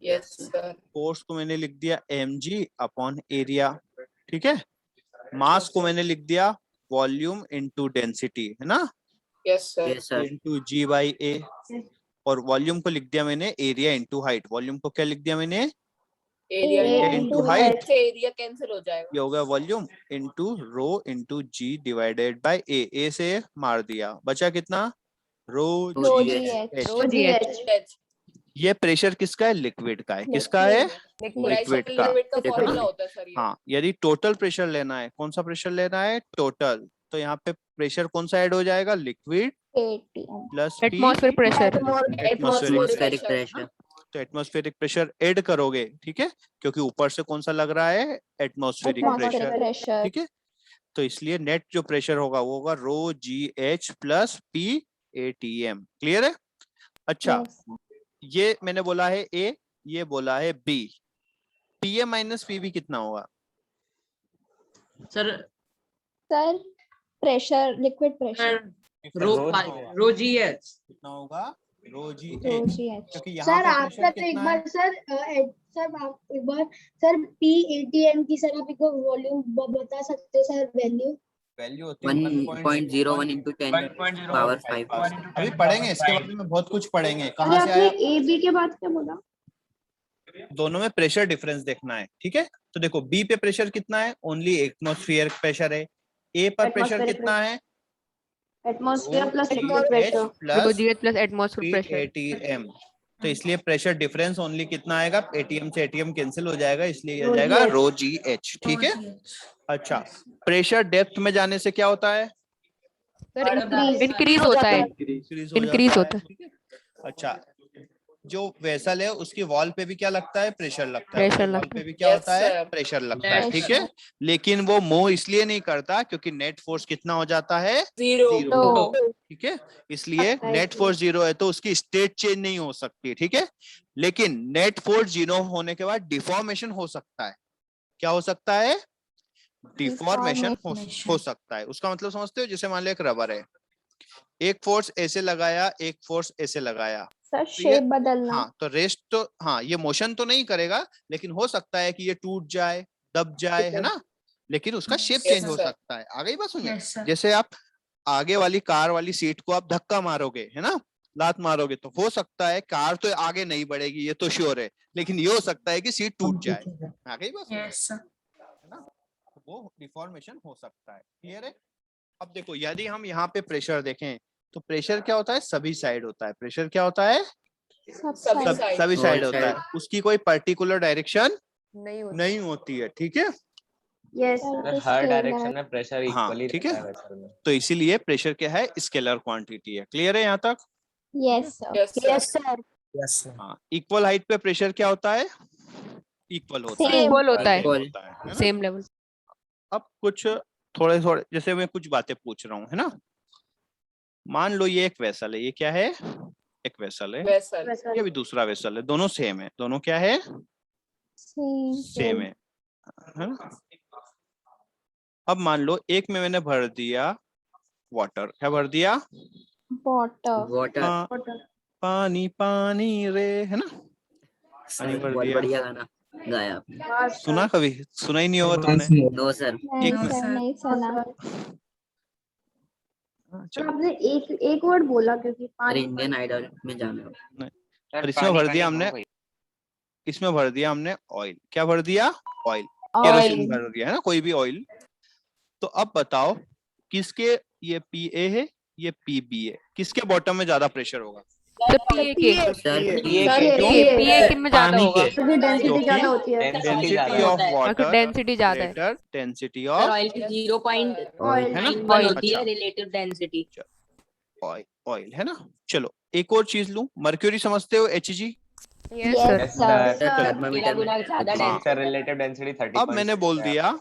Yes sir. Force को मैंने लिख दिया mg अपॉन एरिया, ठीक है? मास को मैंने लिख दिया वॉल्यूम इनटू डेंसिटी, है ना? Yes sir. Into g by a। और वॉल्यूम को लिख दिया मैंने एरिया इनटू हाइट। वॉल्यूम को क्या लिख दिया मैंने? Area into height. से एरिया कैंसिल हो जाएगा। ये हो गया volume into rho into g divided by a से मार दिया, बचा कितना? Rho g h। ये प्रेशर किसका है? लिक्विड का है। किसका है? लिक्विड का। फॉर्मूला होता है सर ये। हाँ, यदि टोटल प्रेशर लेना है, कौन सा प्रेशर लेना है? टोटल। तो यहाँ पे प्रेशर कौन सा ऐड हो जाएगा? Liquid plus atmosphere pressure. Atmospheric pressure. तो एटमॉस्फेरिक प्रेशर ऐड करोगे, ठीक है? क्योंकि ऊपर से कौन सा लग रहा है? एटमॉस्फेरिक प्रेशर, ठीक है? तो इसलिए नेट जो प्रेशर होगा वो होगा rho g h plus P ATM। Clear है? अच्छा, ये मैंने बोला है A, ये बोला है B। PM माइनस PB कितना होगा? Sir pressure, liquid pressure. Rho g h कितना होगा? Rho g rho h. G h. क्योंकि यहाँ सर पे आपका प्रेशर तो एक कितना बार है? सर आप एक बार सर PATM की सर आप एक बार वॉल्यूम बता सकते हैं सर? वैल्यू वैल्यू होती है 1.01 into 10 power 5। अभी पढ़ेंगे इसके बारे में, बहुत कुछ पढ़ेंगे। कहाँ से आपने आया? AB के बाद क्या बोला? दोनों में प्रेशर डिफरेंस देखना है, ठीक है? तो देखो, बी पे प्रेशर कितना है? ओनली एटमॉस्फेयर प्रेशर है। ए पर प्रेशर कितना है? Atmosphere plus liquid rho pressure. G h plus atmosphere pressure. ATM। तो इसलिए प्रेशर डिफरेंस ओनली कितना आएगा? ATM से ATM कैंसिल हो जाएगा, इसलिए आ जाएगा रो जी एच, ठीक है? अच्छा, प्रेशर डेप्थ में जाने से क्या होता है? सर इंक्रीज होता है। इंक्रीज होता है। ठीक है? अच्छा, जो वेसल है उसकी वॉल पे भी क्या लगता है? प्रेशर लगता है। प्रेशर वॉल लगता पे है। भी क्या Yes, होता है? sir. प्रेशर लगता है, Yes, ठीक है? लेकिन वो मूव इसलिए नहीं करता क्योंकि नेट फोर्स कितना हो जाता है? 0। ठीक है? इसलिए नेट फोर्स 0 है तो उसकी स्टेट चेंज नहीं हो सकती, ठीक है? लेकिन नेट फोर्स 0 होने के बाद डिफॉर्मेशन हो सकता है। क्या हो सकता है? डिफॉर्मेशन हो सकता है। उसका मतलब समझते हो? जैसे मान लो एक रबर है, एक फोर्स ऐसे लगाया, एक फोर्स ऐसे लगाया, सर तो शेप बदलना। हाँ, तो रेस्ट तो हाँ, ये मोशन तो नहीं करेगा, लेकिन हो सकता है कि ये टूट जाए, दब जाए, है ना? लेकिन उसका शेप Yes, चेंज हो sir. सकता है। आ गई बात समझ? जैसे आप आगे वाली कार वाली सीट को आप धक्का मारोगे, है ना? लात मारोगे, तो हो सकता है कार तो आगे नहीं बढ़ेगी, ये तो श्योर है, लेकिन ये हो सकता है कि सीट टूट जाए। आ गई बात समझ? है ना? वो डिफॉर्मेशन हो सकता है। क्लियर है? अब देखो, यदि हम यहाँ पे प्रेशर देखें तो प्रेशर क्या होता है? सभी साइड होता है। प्रेशर क्या होता है? सभी साइड होता है। उसकी कोई पर्टिकुलर डायरेक्शन नहीं होती है, ठीक है? यस हर डायरेक्शन में प्रेशर हाँ, इक्वली ठीक रहता है? है वेसल में। तो इसीलिए प्रेशर क्या है? स्केलर क्वांटिटी है। क्लियर है यहाँ तक? Yes sir. हाँ, इक्वल हाइट पे प्रेशर क्या होता है? इक्वल होता है। Same. इक्वल होता है। है ना? Same level. अब कुछ थोड़े जैसे मैं कुछ बातें पूछ रहा हूँ, है ना? मान लो ये एक वेसल है, ये क्या है, एक वेसल है, वेसल ये भी दूसरा वेसल है, दोनों सेम है, दोनों क्या है, सेम है ना। अब मान लो एक में मैंने भर दिया वाटर, क्या भर दिया, वाटर। पानी पानी रे, है ना, पानी भर बहुत दिया। बढ़िया गाना गाया आपने। सुना कभी, सुना ही नहीं होगा तुमने। No sir. नहीं एक सर, नहीं सुना। चलो, आपने एक वर्ड बोला क्योंकि अरे इंडियन आइडल में जाना है। और इसमें भर दिया हमने, इसमें भर दिया हमने ऑयल, क्या भर दिया, ऑयल, केरोसिन भर दिया है ना, कोई भी ऑयल। तो अब बताओ किसके, ये PA है, ये PB है, किसके बॉटम में ज्यादा प्रेशर होगा, सर PA के, सर PA किन में ज्यादा पानी होगा, के क्योंकि डेंसिटी ज्यादा होती है। डेंसिटी ऑफ वाटर डेंसिटी ज्यादा है। Greater density sir of oil की 0.91 है ना, होती अच्छा। है रिलेटिव डेंसिटी। ऑयल है ना। चलो एक और चीज लूं, मर्क्यूरी समझते हो, Hg। Yes sir. Yes sir. Thermometer में ज्यादा हाँ। Sir relative density 30. अब मैंने बोल दिया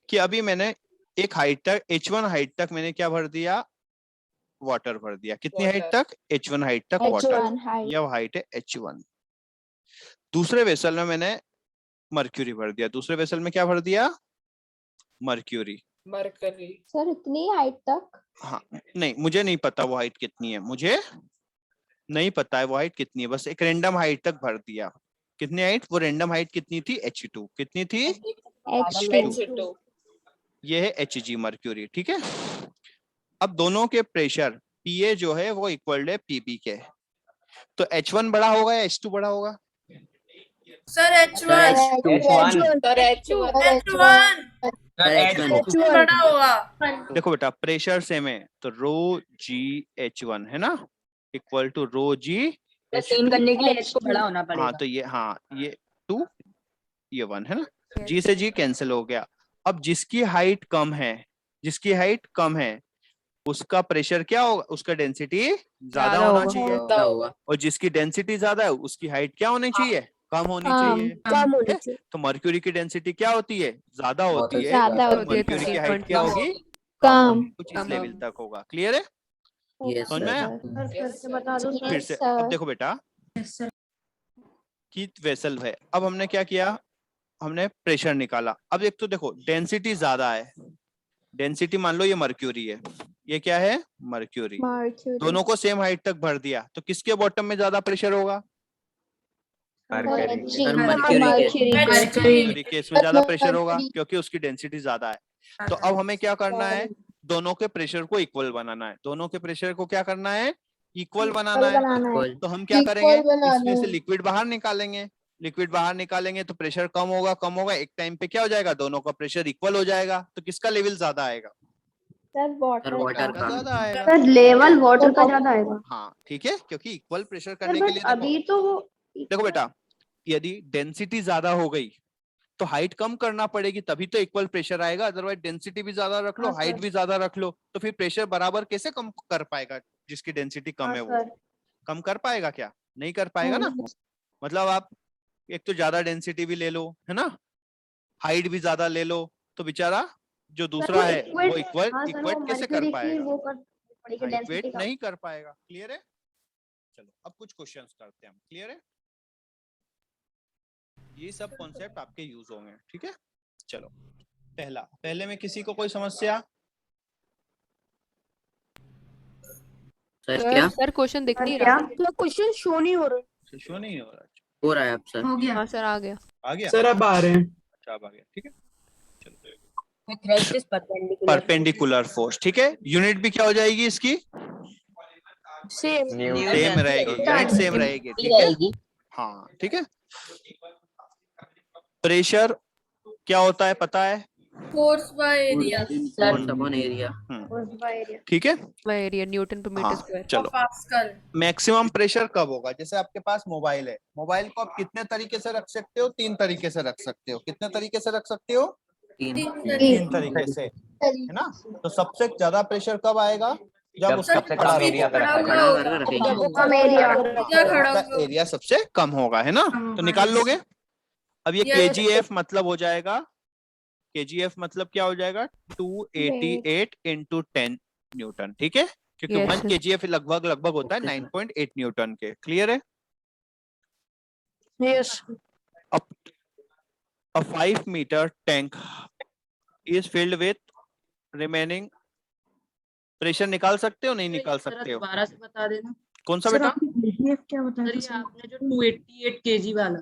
कि अभी मैंने एक हाइट तक, H1 हाइट तक मैंने क्या भर दिया, वाटर भर दिया। कितनी हाइट Water. तक, H1 हाइट तक वाटर, H1 height। यह हाइट है H1। दूसरे वेसल में मैंने मर्क्यूरी भर दिया, दूसरे वेसल में क्या भर दिया, मर्क्यूरी। मरकरी सर इतनी हाइट तक? हाँ नहीं, मुझे नहीं पता वो हाइट कितनी है, मुझे नहीं पता है वो हाइट कितनी है, बस एक रैंडम हाइट तक भर दिया। कितनी हाइट, वो रैंडम हाइट कितनी थी, H2 कितनी थी, H2। ये है Hg मर्क्यूरी, ठीक है। अब दोनों के प्रेशर PA जो है वो इक्वल है PB के, तो H1 बड़ा होगा या H2 बड़ा होगा, सर H1 बड़ा होगा। देखो बेटा प्रेशर सेम है तो ρgH1 है ना, इक्वल टू ρg करने के लिए H को बड़ा होना हाँ तो ये, हाँ ये 2 ये 1 है ना, G से G कैंसिल हो गया। अब जिसकी हाइट कम है, जिसकी हाइट कम है उसका प्रेशर क्या होगा, उसका डेंसिटी ज्यादा होना चाहिए, और जिसकी डेंसिटी ज्यादा है उसकी हाइट क्या होनी चाहिए, कम होनी चाहिए। तो मर्क्यूरी की डेंसिटी क्या होती है, ज्यादा होती है, ज्यादा तो होती है, मर्क्यूरी की हाइट क्या होगी, कम। कुछ इस लेवल तक होगा। क्लियर है, यस समझ में आया? बता दो फिर से अब देखो बेटा कि वेसल है, अब हमने क्या किया, हमने प्रेशर निकाला। अब एक तो देखो डेंसिटी ज्यादा है, डेंसिटी मान लो ये मर्क्यूरी है, ये क्या है, मर्क्यूरी, दोनों को सेम हाइट तक भर दिया, तो किसके बॉटम में ज्यादा प्रेशर होगा, मर्क्यूरी के, इसमें ज्यादा प्रेशर होगा क्योंकि उसकी डेंसिटी ज्यादा है। तो अब हमें क्या करना है, दोनों के प्रेशर को इक्वल बनाना है, दोनों के प्रेशर को क्या करना है, इक्वल बनाना है। तो हम क्या करेंगे, इसमें से लिक्विड बाहर निकालेंगे, लिक्विड बाहर निकालेंगे तो प्रेशर कम होगा, एक टाइम पे क्या हो जाएगा, दोनों का प्रेशर इक्वल हो जाएगा, तो किसका लेवल ज्यादा आएगा, सर वाटर का ज्यादा आएगा। सर लेवल वाटर का ज्यादा आएगा। हाँ ठीक है, क्योंकि इक्वल प्रेशर करने के लिए अभी तो देखो बेटा, यदि डेंसिटी ज्यादा हो गई तो हाइट कम करना पड़ेगी, तभी तो इक्वल प्रेशर आएगा। अदरवाइज डेंसिटी भी ज्यादा रख लो, हाइट भी ज्यादा रख लो, तो फिर प्रेशर बराबर कैसे कम कर पाएगा, जिसकी डेंसिटी कम है वो कम कर पाएगा क्या, नहीं कर पाएगा ना। मतलब आप एक तो ज्यादा डेंसिटी भी ले लो है ना, हाइट भी ज्यादा ले लो, तो बेचारा जो दूसरा है वो इक्वल कैसे कर पाएगा, इक्वेट नहीं कर पाएगा। क्लियर है, चलो अब कुछ क्वेश्चंस करते हैं हम। क्लियर है, ये सब कॉन्सेप्ट आपके यूज होंगे, ठीक है। चलो पहले में किसी को कोई समस्या, सर क्या सर क्वेश्चन दिख नहीं रहा, क्वेश्चन शो नहीं हो रहा। शो नहीं हो रहा, हो रहा है अब सर, हाँ सर आ गया, आ गया सर अब आ रहे हैं। अच्छा अब आ गया, ठीक है। परपेंडिकुलर फोर्स, ठीक है। यूनिट भी क्या हो जाएगी इसकी, सेम रहेगी, यूनिट सेम रहेगी, ठीक है। हाँ ठीक है। प्रेशर क्या होता है पता है, force by area force upon area, ठीक है। एरिया न्यूटन पर मीटर हाँ स्क्वायर। चलो, पास्कल। मैक्सिमम प्रेशर कब होगा, जैसे आपके पास मोबाइल है, मोबाइल को आप कितने तरीके से रख सकते हो, 3 तरीके से रख सकते हो। कितने तरीके से रख सकते हो, 3 तरीके से, है ना। तो सबसे ज्यादा प्रेशर कब आएगा, जब उसका कम एरिया पे रखा बड़ा करके रखेंगे, कम एरिया उसका एरिया सबसे कम होगा, है ना। तो निकाल लोगे। अब ये kgf मतलब हो जाएगा, kgf मतलब क्या हो जाएगा, 288 × 10 न्यूटन, ठीक है। क्योंकि Yes, 1 sir. kgf लगभग लगभग होता है Okay, sir. 9.8 न्यूटन के। क्लियर है? Yes A 5-meter tank is filled with remaining pressure निकाल सकते हो नहीं निकाल सकते हो? दोबारा से बता देना कौन सा सर। बेटा? आपने क्या बताया सर, ये आपने जो 288 केजी वाला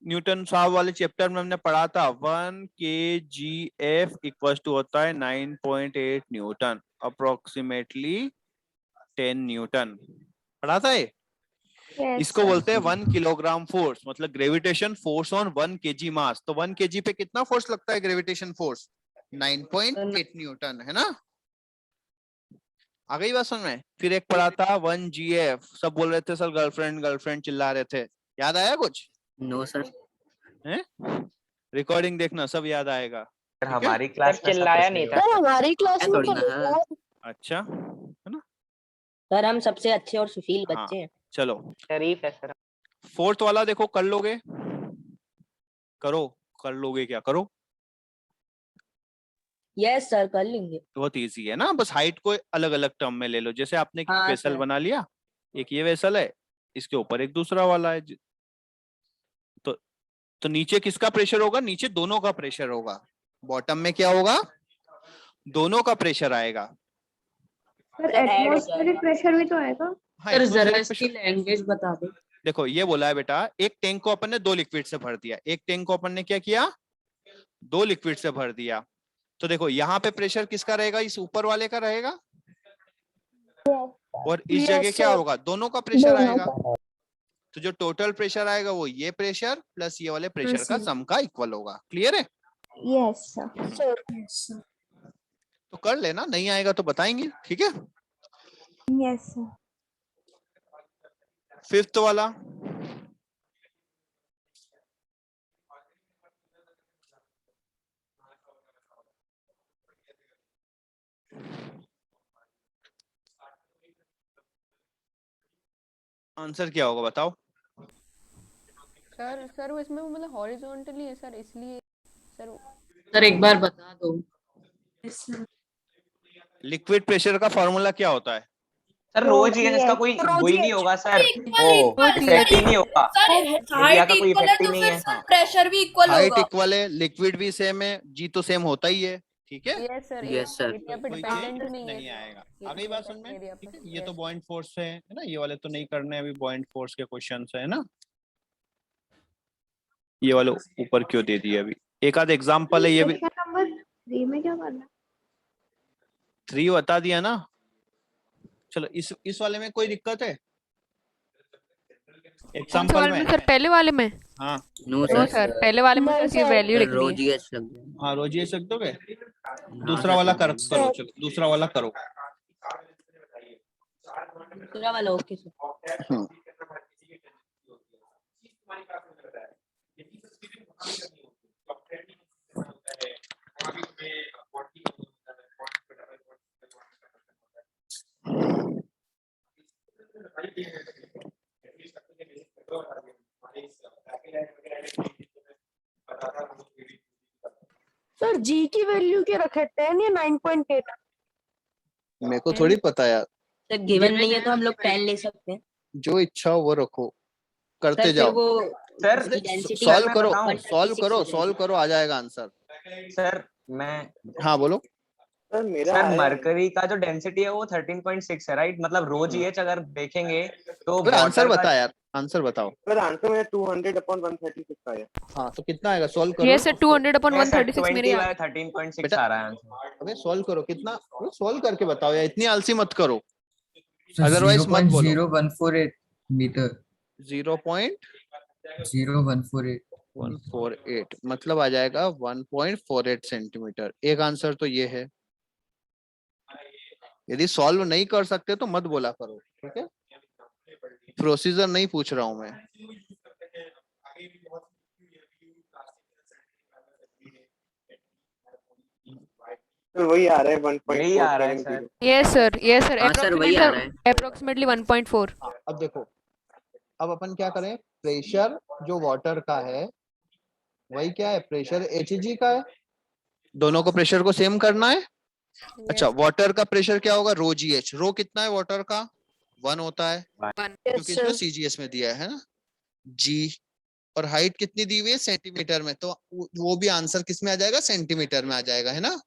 न्यूटन साहब वाले चैप्टर में हमने पढ़ा था 1 kgf इक्वल टू होता है 9.8 न्यूटन, अप्रोक्सीमेटली 10 न्यूटन पढ़ा था ये। Yes, इसको sir. बोलते हैं 1 किलोग्राम फोर्स, मतलब ग्रेविटेशन फोर्स ऑन 1 kg मास। तो 1 kg पे कितना फोर्स लगता है ग्रेविटेशन फोर्स? 9.8 न्यूटन, है ना? आ गई बात समझ में? फिर एक पढ़ा था 1 gf, सब बोल रहे थे सर गर्लफ्रेंड चिल्ला रहे थे, याद आया कुछ? No sir. हैं? रिकॉर्डिंग देखना, सब याद आएगा। सर हमारी क्लास में चिल्लाया नहीं था। हमारी क्लास में थोड़ी ना है। अच्छा, है ना? सर हम सबसे अच्छे और सुशील हाँ। बच्चे हैं। चलो शरीफ है सर। फोर्थ वाला देखो, कर लोगे? करो, कर लोगे क्या? करो, यस सर कर लेंगे। बहुत इजी है ना, बस हाइट को अलग अलग टर्म में ले लो। जैसे आपने हाँ, वेसल सर। बना लिया, एक ये वेसल है, इसके ऊपर एक दूसरा वाला है, तो नीचे किसका प्रेशर होगा? नीचे दोनों का प्रेशर होगा। बॉटम में क्या होगा? दोनों का प्रेशर आएगा। सर एटमॉस्फेरिक प्रेशर भी तो आएगा। हाँ, सर जरा atmospheric इसकी pressure- लैंग्वेज बता दो। देखो ये बोला है बेटा, एक टैंक को अपन ने 2 लिक्विड से भर दिया, एक टैंक को अपन ने क्या किया? 2 लिक्विड से भर दिया। तो देखो यहाँ पे प्रेशर किसका रहेगा? इस ऊपर वाले का रहेगा, और इस जगह क्या होगा? दोनों का प्रेशर आएगा। तो जो टोटल प्रेशर आएगा वो ये प्रेशर प्लस ये वाले प्रेशर का सम का इक्वल होगा। क्लियर है? Yes sir. तो कर लेना, नहीं आएगा तो बताएंगे, ठीक है? Yes sir. फिफ्थ वाला, आंसर क्या होगा बताओ? सर वो इसमें मतलब हॉरिजॉन्टली है सर, इसलिए सर एक बार बता दो। लिक्विड प्रेशर का फॉर्मूला क्या होता है? सर रो जी एस इसका कोई वही नहीं होगा सर, वो इफेक्ट ही नहीं होगा। एरिया का कोई इफेक्ट ही नहीं है। प्रेशर भी इक्वल हाइट इक्वल है, लिक्विड भी सेम है, जी तो सेम होता ही है, ठीक है? Yes sir. Yes, sir. Area पे कोई डिपेंडेंट चेंज नहीं है। नहीं आएगा। आ गई बात समझ में? एरिया ठीक पे, है? ये तो yes. बॉइंट फोर्स है ना, ये वाले तो नहीं करने अभी, बॉइंट फोर्स के क्वेश्चन है ना। ये वाले ऊपर क्यों दे दिए? अभी एक आध एग्जांपल है, ये भी क्वेश्चन नंबर 3 में क्या करना है? 3 बता दिया ना। चलो इस वाले में कोई दिक्कत है? कौन से एग्जांपल वाले में? में सर? पहले वाले में? हाँ नो नो सर, पहले वाले में सिर्फ ये वैल्यू लिखनी है। रोजीएस लग गया। हाँ, रोज ये सक दोगे? हाँ, दूसरा सर, वाला कर करो, देंगे। चलो दूसरा वाला करो। दूसरा वाला ओके सर। सर जी की वैल्यू क्या रखे, 10 या 9.8? मेरे को थोड़ी पता यार, सर गिवन नहीं है तो हम लोग 10 ले सकते हैं। जो इच्छा हो वो रखो, करते सर जाओ। फिर वो सर डेंसिटी सॉल्व करो, बताऊं? सॉल्व करो, आ जाएगा आंसर। सर मैं हाँ बोलो। सर मरकरी का जो डेंसिटी है वो 13.6 है, राइट? मतलब रो जीएच अगर देखेंगे तो आंसर water का- बता यार, आंसर बताओ। सर आंसर में 200/136 आया। हाँ तो कितना आएगा? सॉल्व करो। ये सर 200/136 20 मेरे बाय यहाँ। 13.6 बेटा- आ रहा है आंसर। अबे सॉल्व करो, कितना सॉल्व करके बताओ यार, इतनी आलसी मत करो, अदरवाइज मत बोलो। 0.0148 मीटर। 0.148 0.148 मतलब आ जाएगा 1.48 सेंटीमीटर। एक आंसर तो ये है। यदि सॉल्व नहीं कर सकते तो मत बोला करो, ठीक है? प्रोसीजर नहीं पूछ रहा हूं मैं। तो वही आ रहा है यही आ रहा है sir. Yes sir, yes sir. हाँ सर वही आ रहा है। अप्रोक्सीमेटली 1.4। अब देखो, अब अपन क्या करें? प्रेशर जो वाटर का है वही क्या है? प्रेशर Hg का है। दोनों को प्रेशर को सेम करना है, अच्छा, वाटर का प्रेशर क्या होगा? Rho g H. रो कितना है वाटर का? 1 होता है, क्योंकि इसमें सीजीएस में दिया है ना जी। और हाइट कितनी दी हुई है? सेंटीमीटर में, तो वो भी आंसर किस में आ जाएगा? सेंटीमीटर में आ जाएगा, है ना।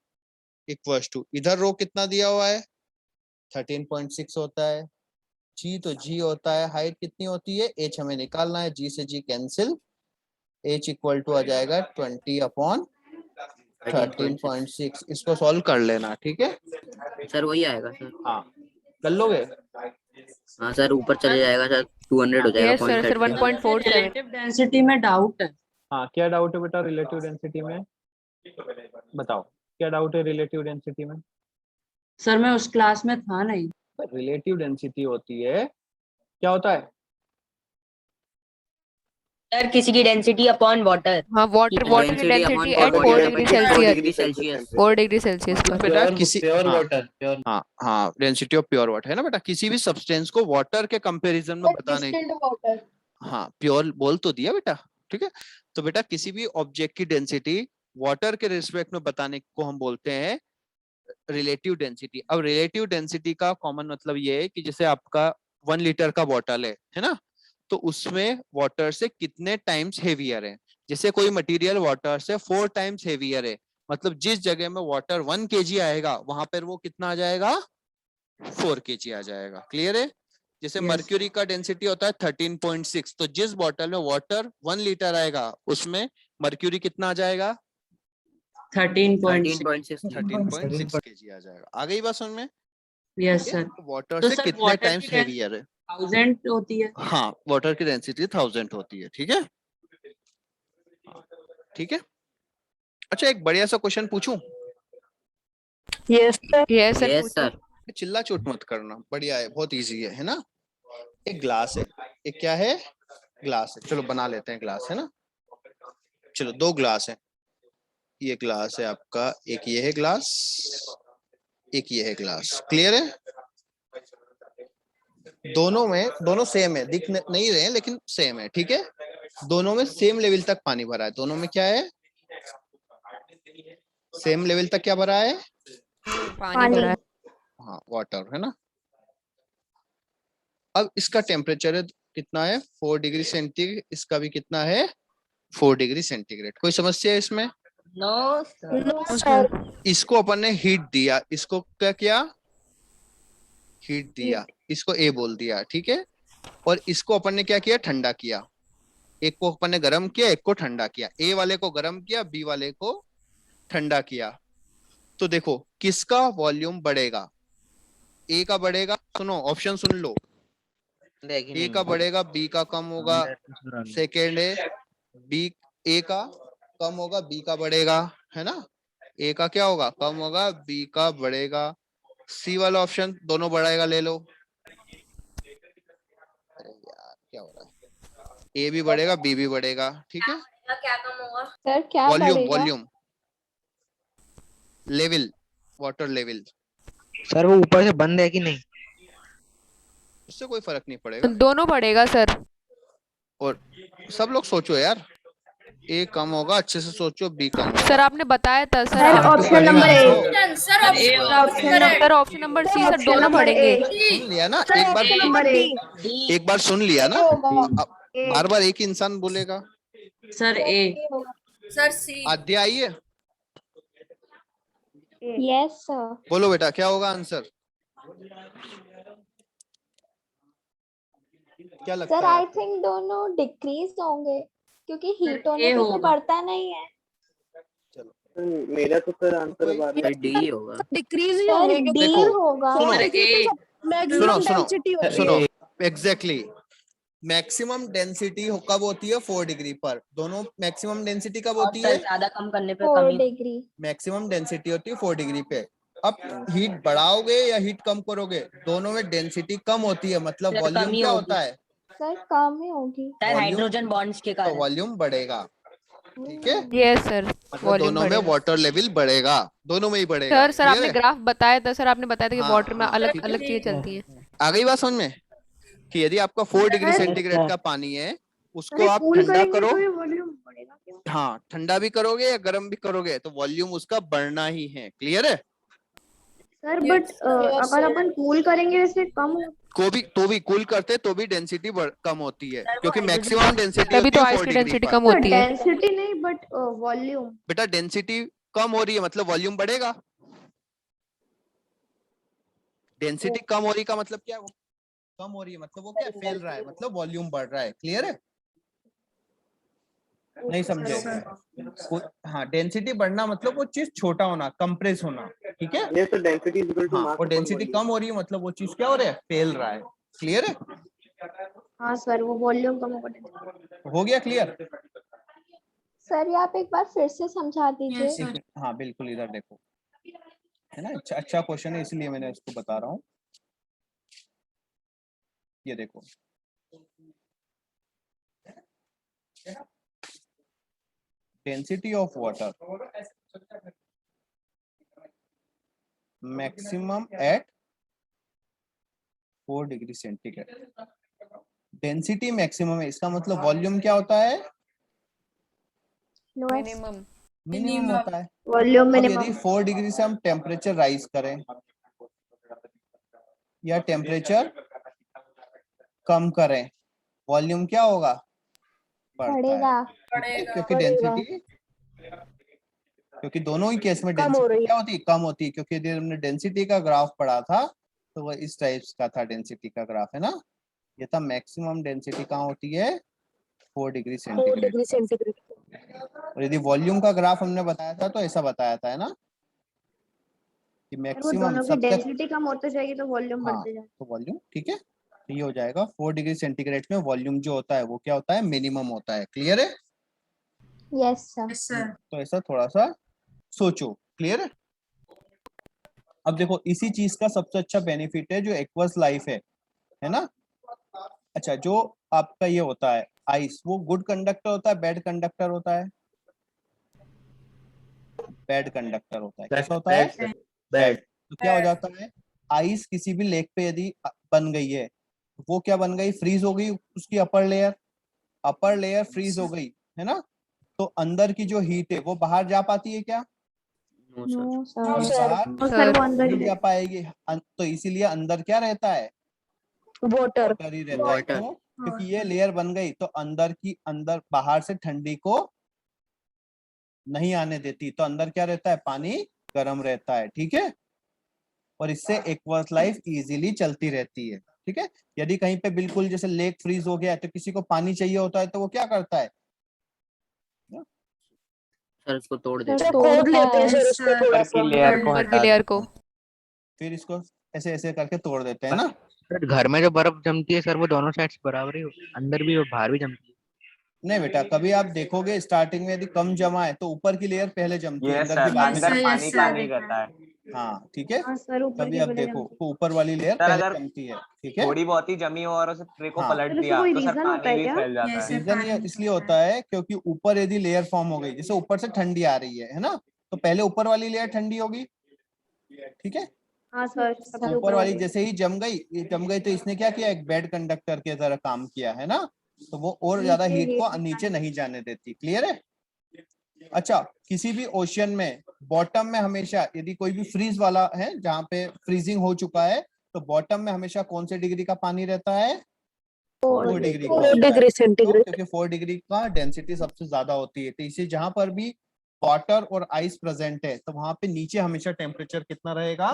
इक्वल्स टू, इधर रो कितना दिया हुआ है? 13.6 होता है। जी तो जी होता है, हाइट कितनी होती है? एच हमें निकालना है, जी से G cancel, H equal to आ जाएगा 20/13.6। इसको सॉल्व कर लेना, ठीक है सर वही आएगा सर। हाँ, कर लोगे? हाँ सर, ऊपर चले जाएगा सर, 200 हो जाएगा। Yes sir, sir 1.47। Relative density में डाउट है। हाँ, क्या डाउट है बेटा रिलेटिव डेंसिटी में? बताओ, क्या डाउट है रिलेटिव डेंसिटी में? सर मैं उस क्लास में था नहीं। रिलेटिव डेंसिटी होती है, क्या होता है? सर किसी की डेंसिटी अपॉन वाटर। हाँ, वाटर की density at 4 degree Celsius, 4 degree Celsius पर। बेटा किसी हाँ हाँ, डेंसिटी ऑफ प्योर वाटर है ना बेटा। किसी भी सब्सटेंस को वाटर के कंपैरिजन में बताने, वाटर। हाँ प्योर बोल तो दिया बेटा, ठीक है। तो बेटा किसी भी ऑब्जेक्ट की डेंसिटी वाटर के रिस्पेक्ट में बताने को हम बोलते हैं रिलेटिव डेंसिटी। अब रिलेटिव डेंसिटी का कॉमन मतलब ये है कि जैसे आपका 1 लीटर का बॉटल है ना, तो उसमें वाटर से कितने टाइम्स हेवियर है। जैसे कोई मटेरियल वाटर से 4 टाइम्स हेवियर है, मतलब जिस जगह में वाटर 1 kg आएगा वहां पर वो कितना आ जाएगा? 4 kg आ जाएगा। क्लियर है? जैसे मर्क्यूरी का डेंसिटी होता है 13.6, तो जिस बॉटल में वाटर 1 लीटर आएगा उसमें मर्क्यूरी कितना आ जाएगा? 13.6। 13.6 kg आ जाएगा। आ गई बात समझ में? Yes sir. वाटर तो से सर कितने वाटर टाइम्स की हेवियर है? 1000 होती है। हाँ, वाटर की डेंसिटी 1000 होती है, ठीक है। ठीक है। अच्छा, एक बढ़िया सा क्वेश्चन पूछूं? Yes sir, yes sir. चिल्ला चोट मत करना, बढ़िया है, बहुत इजी है ना। एक ग्लास है, एक क्या है? ग्लास है। चलो बना लेते हैं ग्लास, है ना। चलो 2 ग्लास है, ये ग्लास है आपका, एक ये है ग्लास, एक ये है ग्लास। क्लियर है? दोनों सेम है, दिख नहीं रहे हैं लेकिन सेम है, ठीक है। दोनों में सेम लेवल तक पानी भरा है। दोनों में क्या है? सेम लेवल तक क्या भरा है? पानी भरा है। हाँ, वाटर, है ना। अब इसका टेम्परेचर है कितना है? 4 डिग्री सेंटीग्रेड। इसका भी कितना है? 4 डिग्री सेंटीग्रेड। कोई समस्या है इसमें? No sir. इसको अपन ने हीट दिया, इसको क्या किया? हीट दिया, इसको ए बोल दिया, ठीक है। और इसको अपन ने क्या किया? ठंडा किया। एक को अपन ने गर्म किया, एक को ठंडा किया। ए वाले को गर्म किया, बी वाले को ठंडा किया। तो देखो किसका वॉल्यूम बढ़ेगा? ए का बढ़ेगा। सुनो, ऑप्शन सुन लो। ए का बढ़ेगा, बी का कम होगा। सेकेंड है बी, ए का कम होगा, बी का बढ़ेगा, है ना। ए का क्या होगा? कम होगा, बी का बढ़ेगा। सी वाला ऑप्शन दोनों बढ़ाएगा, ले लो। अरे यार क्या हो रहा है? ए भी बढ़ेगा, बी भी बढ़ेगा, ठीक है। क्या कम होगा? सर क्या वॉल्यूम, बढ़ेगा? Volume level, water level. Sir वो ऊपर से बंद है कि नहीं? उससे कोई फर्क नहीं पड़ेगा। दोनों बढ़ेगा सर। और सब लोग सोचो यार, ए कम होगा, अच्छे से सोचो, बी कम होगा। सर आपने बताया था सर। Sir option number A. Sir option number C sir, दोनों बढ़ेंगे। सुन लिया ना एक बार सुन लिया ना। बार बार एक इंसान बोलेगा। सर ए। सर सी। आद्या आई है? Yes sir. बोलो बेटा क्या होगा आंसर? क्या लगता सर है? आई थिंक दोनों डिक्रीज होंगे, क्योंकि हीट ए होने पे तो होगा। बढ़ता नहीं है। मेरा तो सर आंसर बार सर डी होगा। डिक्रीज ही सर होंगे डी देखो, होगा। सुनो, ए। सुनो सुनो सुनो, एग्जैक्टली मैक्सिमम डेंसिटी कब होती है? 4 डिग्री पर। दोनों मैक्सिमम डेंसिटी कब होती है? ज्यादा कम करने पे 4 कमी। डिग्री। मैक्सिमम डेंसिटी होती है 4 डिग्री पे। अब हीट बढ़ाओगे या हीट कम करोगे, दोनों में डेंसिटी कम होती है, मतलब सर, वॉल्यूम कमी क्या होगी। होता है? सर कम ही होगी। हाइड्रोजन बॉन्ड्स के तो कारण। वॉल्यूम बढ़ेगा, ठीक है। यस सर, मतलब वॉल्यूम दोनों में बढ़ेगा। वाटर लेवल बढ़ेगा, दोनों में ही बढ़ेगा। सर सर Clear आपने है? ग्राफ बताया था सर, आपने बताया था कि हाँ, वाटर में हाँ, अलग ठीक अलग है। चीजें चलती हैं। आ गई बात समझ में कि यदि आपका 4 डिग्री सेंटीग्रेड का पानी है, उसको आप ठंडा करो। हाँ, ठंडा भी करोगे या गर्म भी करोगे तो वॉल्यूम उसका बढ़ना ही है। क्लियर है? सर बट अगर अपन कूल करेंगे वैसे कम तो भी कूल करते तो भी डेंसिटी कम होती है, क्योंकि मैक्सिमम डेंसिटी तभी होती तो है आइस 4 की डिग्री डेंसिटी पर। कम होती है। डेंसिटी नहीं बट वॉल्यूम। बेटा डेंसिटी कम हो रही है मतलब वॉल्यूम बढ़ेगा। डेंसिटी कम हो रही का मतलब क्या है? कम हो रही है मतलब वो क्या है? फैल रहा है, मतलब वॉल्यूम बढ़ रहा है। क्लियर है? नहीं समझे? हाँ, डेंसिटी बढ़ना मतलब वो चीज छोटा होना, कंप्रेस होना। ठीक है? ये तो डेंसिटी इक्वल टू हाँ, मास और डेंसिटी कम हो रही है मतलब वो चीज क्या हो रहा है? फैल रहा है। क्लियर है? हाँ सर वो वॉल्यूम कम होगा। हो गया क्लियर? सर ये आप एक बार फिर से समझा दीजिए। हाँ बिल्कुल, इधर देखो, है ना? अच्छा क्वेश्चन है इसलिए मैंने इसको बता रहा हूँ। ये देखो, density of water maximum at 4 degree centigrade. Density maximum है, इसका मतलब वॉल्यूम क्या होता है? मिनिमम। मिनिमम होता है। वॉल्यूम अब मिनिमम। यदि 4 डिग्री से हम टेम्परेचर राइज करें या टेम्परेचर कम करें, वॉल्यूम क्या होगा? बढ़ता है। क्योंकि डेंसिटी, क्योंकि दोनों ही केस में डेंसिटी क्या होती है? कम होती है। क्योंकि यदि हमने डेंसिटी का ग्राफ पढ़ा था तो वह इस टाइप का था, डेंसिटी का ग्राफ, है ना? ये था मैक्सिमम डेंसिटी कहाँ होती है? 4 डिग्री सेंटीग्रेड। और यदि वॉल्यूम का ग्राफ हमने बताया था तो ऐसा बताया था, है ना, कि वो मैक्सिमम दोनों की सबसे, डेंसिटी कम होती जाएगी तो वॉल्यूम हाँ, बढ़ते जाएगा। तो वॉल्यूम, ठीक है, तो ये हो जाएगा 4 डिग्री सेंटीग्रेड में वॉल्यूम जो होता है वो क्या होता है? मिनिमम होता है। क्लियर है? Yes sir. तो ऐसा थोड़ा सा सोचो। क्लियर है? अब देखो, इसी चीज का सबसे अच्छा बेनिफिट है जो एक्वस लाइफ है ना? अच्छा, जो आपका ये होता है आइस, वो गुड कंडक्टर होता है, बैड कंडक्टर होता है? बैड कंडक्टर होता है। कैसा होता है? बैड। तो क्या हो जाता है? आइस किसी भी लेक पे यदि बन गई है, वो क्या बन गई? फ्रीज हो गई उसकी अपर लेयर फ्रीज हो गई, है ना? तो अंदर की जो हीट है वो बाहर जा पाती है क्या? नो बाहर सर वो अंदर ही नहीं जा पाएगी। तो इसीलिए अंदर क्या रहता है? वाटर। ही रहता है। क्यों? क्योंकि ये लेयर बन गई तो अंदर बाहर से ठंडी को नहीं आने देती, तो अंदर क्या रहता है? पानी गर्म रहता है। ठीक है? और इससे एक्वस लाइफ इजीली चलती रहती है। ठीक है? यदि कहीं पे बिल्कुल जैसे लेक फ्रीज हो गया है तो किसी को पानी चाहिए होता है तो वो क्या करता है? सर इसको तोड़ देते खोद लेते हैं सर उसको थोड़ा सा ऊपर की लेयर को। फिर इसको ऐसे ऐसे करके तोड़ देते हैं ना? सर घर में जो बर्फ जमती है सर वो दोनों साइड से बराबर ही अंदर भी और बाहर भी जमती है। नहीं बेटा, कभी आप देखोगे स्टार्टिंग में यदि कम जमा है तो ऊपर की लेयर पहले जमती है, अंदर की बाद में अंदर पानी पानी रहता है। हाँ ठीक है। हाँ सर ऊपर कभी की आप पहले देखो जमती तो ऊपर वाली लेयर सर पहले अगर जमती है। ठीक है? थोड़ी बहुत ही जमी हो और उसे ट्रे को हाँ। पलट सर, इसका दिया कोई तो सर reason होता पानी है भी क्या? फैल जाता है। रीजन ये इसलिए होता है क्योंकि ऊपर यदि लेयर फॉर्म हो गई, जैसे ऊपर से ठंडी आ रही है ना, तो पहले ऊपर वाली लेयर ठंडी होगी। ठीक है? हाँ सर सबसे ऊपर वाली जैसे ही जम गई तो इसने क्या किया? एक बेड कंडक्टर की तरह काम किया, है ना? तो वो और ज्यादा नीचे हीट को heat नीचे नहीं जाने देती। क्लियर है? अच्छा, किसी भी ओशियन में बॉटम में हमेशा यदि कोई भी फ्रीज वाला है जहाँ पे फ्रीजिंग हो चुका है, तो बॉटम में हमेशा कौन से डिग्री का पानी रहता है? 4 डिग्री का होता है। क्यों? क्योंकि 4 डिग्री का डेंसिटी सबसे ज्यादा होती है। तो इसे जहां पर भी वाटर और आइस प्रेजेंट है तो वहां पे नीचे हमेशा टेम्परेचर कितना रहेगा?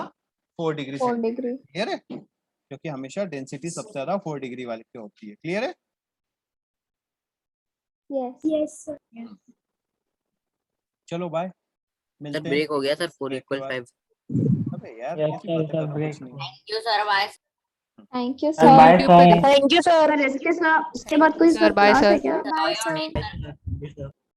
4 डिग्री 4 डिग्री। क्लियर है? क्योंकि हमेशा डेंसिटी सबसे ज्यादा 4 डिग्री वाली पे होती है। क्लियर है? यस। चलो बाय, सर मिलते हैं। ब्रेक हो गया सर 4=5। अबे यार कैसी बातें कर रहे हो? कुछ नहीं। Thank you sir bye. Thank you YouTube पे सर। देखो। थैंक यू सर। इसके बाद कोई सर बाय क्लास है सर। क्या? Bye sir.